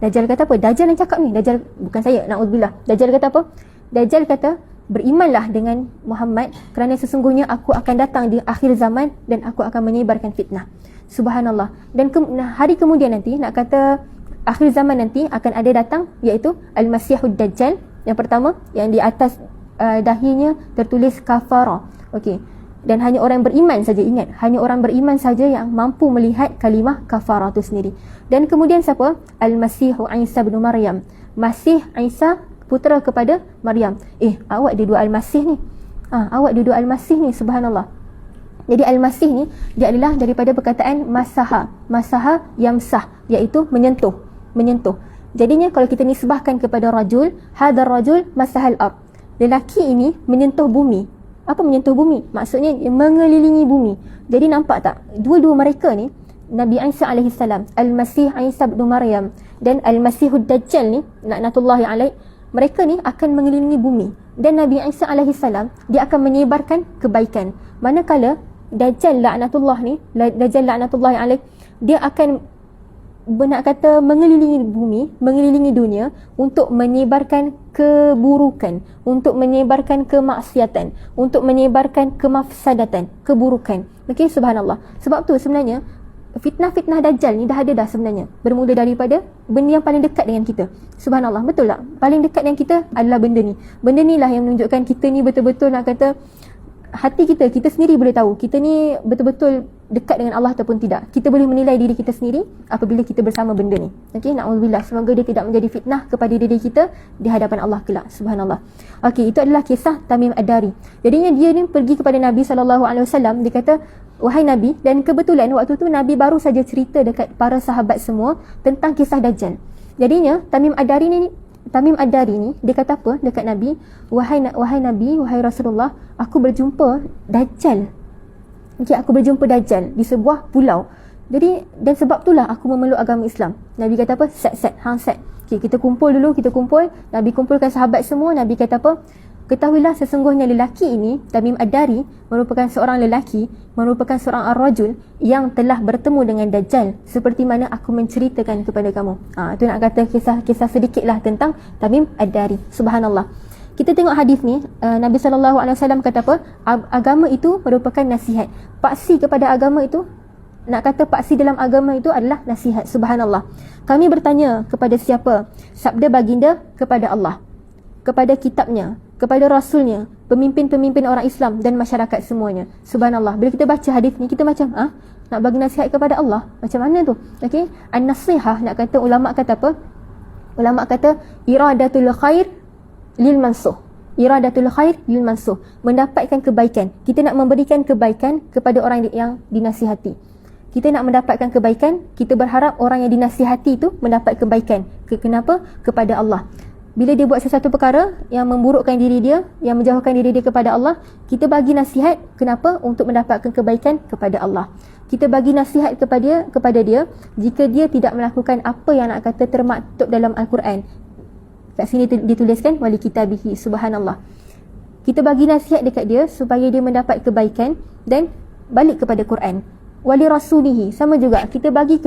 Dajjal kata apa? Dajjal yang cakap ni. Dajjal, bukan saya, na'udzubillah. Dajjal kata apa? Dajjal kata, berimanlah dengan Muhammad kerana sesungguhnya aku akan datang di akhir zaman dan aku akan menyebarkan fitnah. Subhanallah. Dan hari kemudian nanti, nak kata akhir zaman nanti akan ada datang, iaitu Al-Masihud Dajjal. Yang pertama, yang di atas dahinya tertulis kafara. Okey. Dan hanya orang beriman saja, ingat, hanya orang beriman saja yang mampu melihat kalimah kafara itu sendiri. Dan kemudian siapa? Al-Masihu Isa bin Maryam. Masih Isa putera kepada Maryam. Awak dua Al-Masih ni. Awak dua Al-Masih ni, subhanallah. Jadi Al-Masih ni dia adalah daripada perkataan masaha yamsah, iaitu menyentuh. Jadinya kalau kita nisbahkan kepada rajul, hadar rajul masahal ard. Lelaki ini menyentuh bumi. Apa menyentuh bumi? Maksudnya mengelilingi bumi. Jadi nampak tak? Dua-dua mereka ni, Nabi Isa AS, Al-Masih Isa bin Maryam dan Al-Masihud Dajjal ni, laknatullahi alaih, mereka ni akan mengelilingi bumi. Dan Nabi Isa AS, dia akan menyebarkan kebaikan. Manakala Dajjal laknatullahi alaih, dia akan nak kata mengelilingi bumi, mengelilingi dunia untuk menyebarkan keburukan, untuk menyebarkan kemaksiatan, untuk menyebarkan kemafsadatan, keburukan. Okey, subhanallah. Sebab tu sebenarnya fitnah-fitnah Dajjal ni dah ada dah sebenarnya. Bermula daripada benda yang paling dekat dengan kita. Subhanallah, betul tak? Paling dekat dengan kita adalah benda ni. Benda ni lah yang menunjukkan kita ni betul-betul, nak kata, hati kita sendiri boleh tahu kita ni betul-betul dekat dengan Allah ataupun tidak. Kita boleh menilai diri kita sendiri apabila kita bersama benda ni. Okey, na'udzubillah, semoga dia tidak menjadi fitnah kepada diri kita di hadapan Allah kelak. Subhanallah. Okey, itu adalah kisah Tamim Ad-Dari. Jadinya dia ni pergi kepada Nabi SAW, dia kata, wahai Nabi, dan kebetulan waktu tu Nabi baru saja cerita dekat para sahabat semua tentang kisah Dajjal. Jadinya Tamim Ad-Dari ni dia kata apa dekat Nabi? Wahai Nabi, wahai Rasulullah, aku berjumpa Dajjal. Okey, aku berjumpa Dajjal di sebuah pulau. Jadi, dan sebab itulah aku memeluk agama Islam. Nabi kata apa? Set. Okey, kita kumpul. Nabi kumpulkan sahabat semua. Nabi kata apa? Ketahuilah sesungguhnya lelaki ini, Tamim Ad-Dari, merupakan seorang lelaki, merupakan seorang ar-rajul yang telah bertemu dengan Dajjal seperti mana aku menceritakan kepada kamu. Itu nak kata kisah sedikitlah tentang Tamim Ad-Dari. Subhanallah. Kita tengok hadis ni, Nabi SAW kata apa? Agama itu merupakan nasihat. Paksi kepada agama itu, nak kata paksi dalam agama itu adalah nasihat. Subhanallah. Kami bertanya kepada siapa? Sabda baginda, kepada Allah. kepada kitabnya, kepada rasulnya, pemimpin-pemimpin orang Islam dan masyarakat semuanya. Subhanallah. Bila kita baca hadis ni, kita macam nak bagi nasihat kepada Allah. Macam mana tu? Okey, an-nasihah, nak kata ulama kata apa? Ulama kata iradatul khair lil mansuh. Iradatul khair lil mansuh, mendapatkan kebaikan. Kita nak memberikan kebaikan kepada orang yang dinasihati. Kita nak mendapatkan kebaikan, kita berharap orang yang dinasihati itu mendapat kebaikan. Kenapa? Kepada Allah. Bila dia buat sesuatu perkara yang memburukkan diri dia, yang menjauhkan diri dia kepada Allah, kita bagi nasihat. Kenapa? Untuk mendapatkan kebaikan kepada Allah. Kita bagi nasihat kepada dia jika dia tidak melakukan apa yang nak kata termaktub dalam Al-Quran. Kat sini dituliskan wali kitabihi. Subhanallah. Kita bagi nasihat dekat dia supaya dia mendapat kebaikan dan balik kepada Quran. Wali rasulihi, sama juga, kita bagi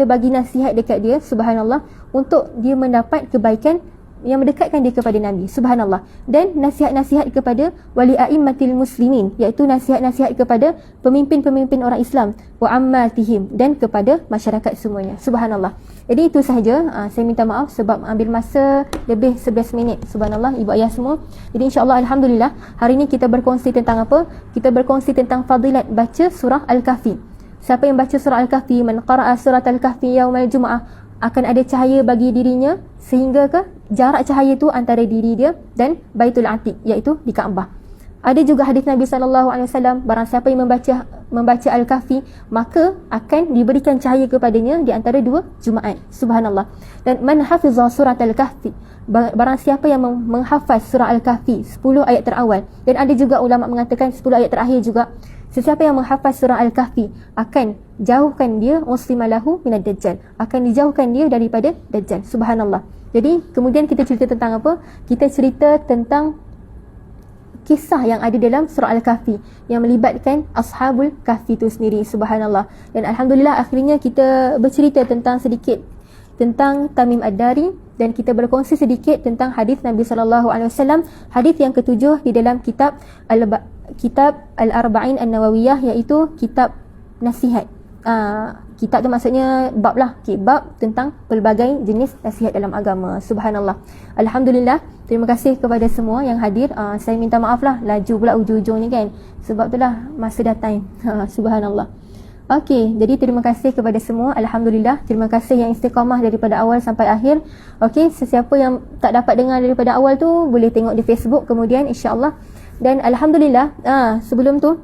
bagi nasihat dekat dia, subhanallah, untuk dia mendapat kebaikan yang mendekatkan dia kepada Nabi, subhanallah. Dan nasihat-nasihat kepada wali a'immatil muslimin, iaitu nasihat-nasihat kepada pemimpin-pemimpin orang Islam, wa ammatihim, dan kepada masyarakat semuanya, subhanallah. Jadi itu sahaja. Saya minta maaf sebab ambil masa lebih 11 minit, subhanallah, ibu ayah semua. Jadi insyaAllah, alhamdulillah, hari ini kita berkongsi tentang apa? Kita berkongsi tentang fadilat baca surah Al-Kahfi. Siapa yang baca surah Al-Kahfi, man qara'a surat Al-Kahfi yaumal jum'ah, akan ada cahaya bagi dirinya, sehingga ke jarak cahaya tu antara diri dia dan Baitul Atiq, iaitu di Kaabah. Ada juga hadis Nabi SAW, barang siapa yang membaca Al-Kahfi, maka akan diberikan cahaya kepadanya di antara 2 Jumaat. Subhanallah. Dan man hafizah surat Al-Kahfi, barang siapa yang menghafaz surah Al-Kahfi 10 ayat terawal, dan ada juga ulama mengatakan 10 ayat terakhir juga, sesiapa yang menghafaz surah Al-Kahfi akan jauhkan dia muslimalahu minad dajjal, akan dijauhkan dia daripada dajjal. Subhanallah. Jadi kemudian kita cerita tentang apa? Kita cerita tentang kisah yang ada dalam surah Al-Kahfi yang melibatkan ashabul kahfi itu sendiri. Subhanallah. Dan alhamdulillah akhirnya kita bercerita tentang sedikit tentang Tamim Ad-Dari, dan kita berkongsi sedikit tentang hadis Nabi SAW, hadis yang ke-7 di dalam kitab Al-Arba'in An-Nawawiyah, iaitu kitab nasihat. Kitab tu maksudnya bab lah, bab tentang pelbagai jenis nasihat dalam agama. Subhanallah. Alhamdulillah, terima kasih kepada semua yang hadir. Saya minta maaf lah, laju pula ujung-ujung ni kan, sebab tu lah masa dah time. Subhanallah. Okey, jadi terima kasih kepada semua. Alhamdulillah, terima kasih yang istiqamah daripada awal sampai akhir. Okey, sesiapa yang tak dapat dengar daripada awal tu boleh tengok di Facebook kemudian, insya-Allah. Dan alhamdulillah, sebelum tu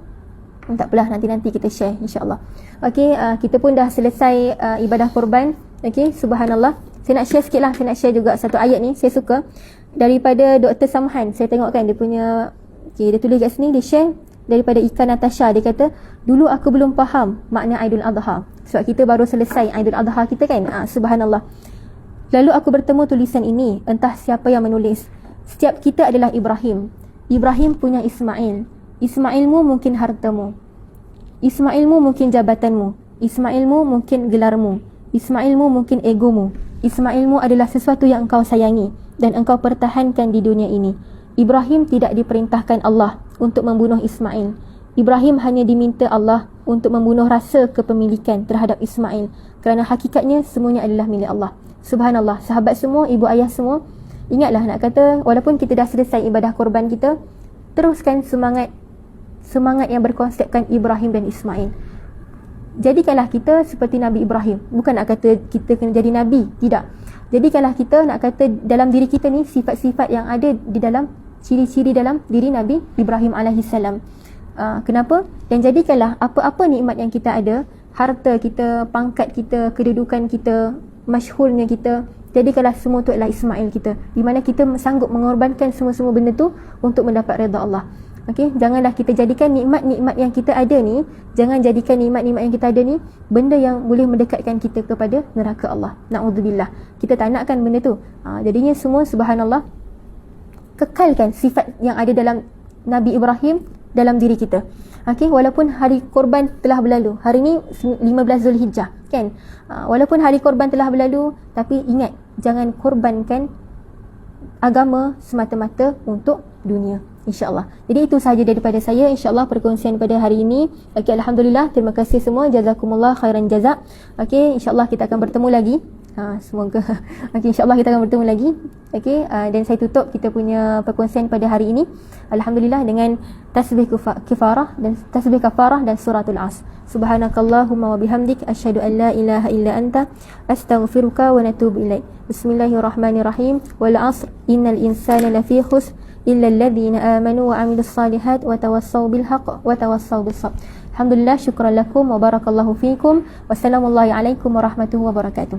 tak apalah, nanti kita share, insya-Allah. Okey, kita pun dah selesai ibadah korban. Okey, subhanallah. Saya nak share sikit lah, saya nak share juga satu ayat ni, saya suka, daripada Dr. Samhan. Saya tengok kan dia punya, dia tulis kat sini, dia share daripada Ika Natasha. Dia kata, dulu aku belum faham makna Aidul Adha, sebab kita baru selesai Aidul Adha kita kan. Subhanallah. Lalu aku bertemu tulisan ini, entah siapa yang menulis. Setiap kita adalah Ibrahim. Ibrahim punya Ismail. Ismailmu mungkin hartamu, Ismailmu mungkin jabatanmu, Ismailmu mungkin gelarmu, Ismailmu mungkin egomu, Ismailmu adalah sesuatu yang engkau sayangi dan engkau pertahankan di dunia ini. Ibrahim tidak diperintahkan Allah untuk membunuh Ismail. Ibrahim hanya diminta Allah untuk membunuh rasa kepemilikan terhadap Ismail, kerana hakikatnya semuanya adalah milik Allah. Subhanallah. Sahabat semua, ibu ayah semua, ingatlah, nak kata walaupun kita dah selesai ibadah korban kita, teruskan semangat yang berkonsepkan Ibrahim dan Ismail. Jadikanlah kita seperti Nabi Ibrahim. Bukan nak kata kita kena jadi Nabi, tidak. Jadikanlah kita, nak kata dalam diri kita ni sifat-sifat yang ada di dalam, ciri-ciri dalam diri Nabi Ibrahim alaihissalam. Kenapa? Dan jadikanlah apa-apa nikmat yang kita ada, harta kita, pangkat kita, kedudukan kita, masyhurnya kita, jadikanlah semua tu adalah Ismail kita, di mana kita sanggup mengorbankan semua-semua benda tu untuk mendapat redha Allah. Okey, janganlah kita jadikan nikmat-nikmat yang kita ada ni, jangan jadikan nikmat-nikmat yang kita ada ni benda yang boleh mendekatkan kita kepada neraka Allah. Na'udzubillah. Kita tak nakkan benda tu. Jadinya semua, subhanallah, kekalkan sifat yang ada dalam Nabi Ibrahim dalam diri kita. Okey, walaupun hari korban telah berlalu. Hari ni 15 Zulhijjah kan. Walaupun hari korban telah berlalu, tapi ingat, jangan korbankan agama semata-mata untuk dunia, insya-Allah. Jadi itu sahaja daripada saya, insya-Allah, perkongsian pada hari ini. Okey, alhamdulillah, terima kasih semua, jazakumullah khairan jazak. Okey, insya-Allah kita akan bertemu lagi Semoga okey, insya-Allah kita akan bertemu lagi. Okey, dan saya tutup kita punya perkongsian pada hari ini alhamdulillah dengan tasbih kafarah dan suratul as. Subhanakallahumma wa bihamdik asyhadu an la ilaha illa anta astaghfiruka wa natubu ilaik. Bismillahirrahmanirrahim. Wal 'asr innal insana lafi khusr illa alladhina amanu wa 'amilus salihat wa tawassaw bil haqq wa tawassaw bis sabr. Alhamdulillah, syukran lakum wa barakallahu fikum. Wassalamualaikum warahmatullahi wabarakatuh.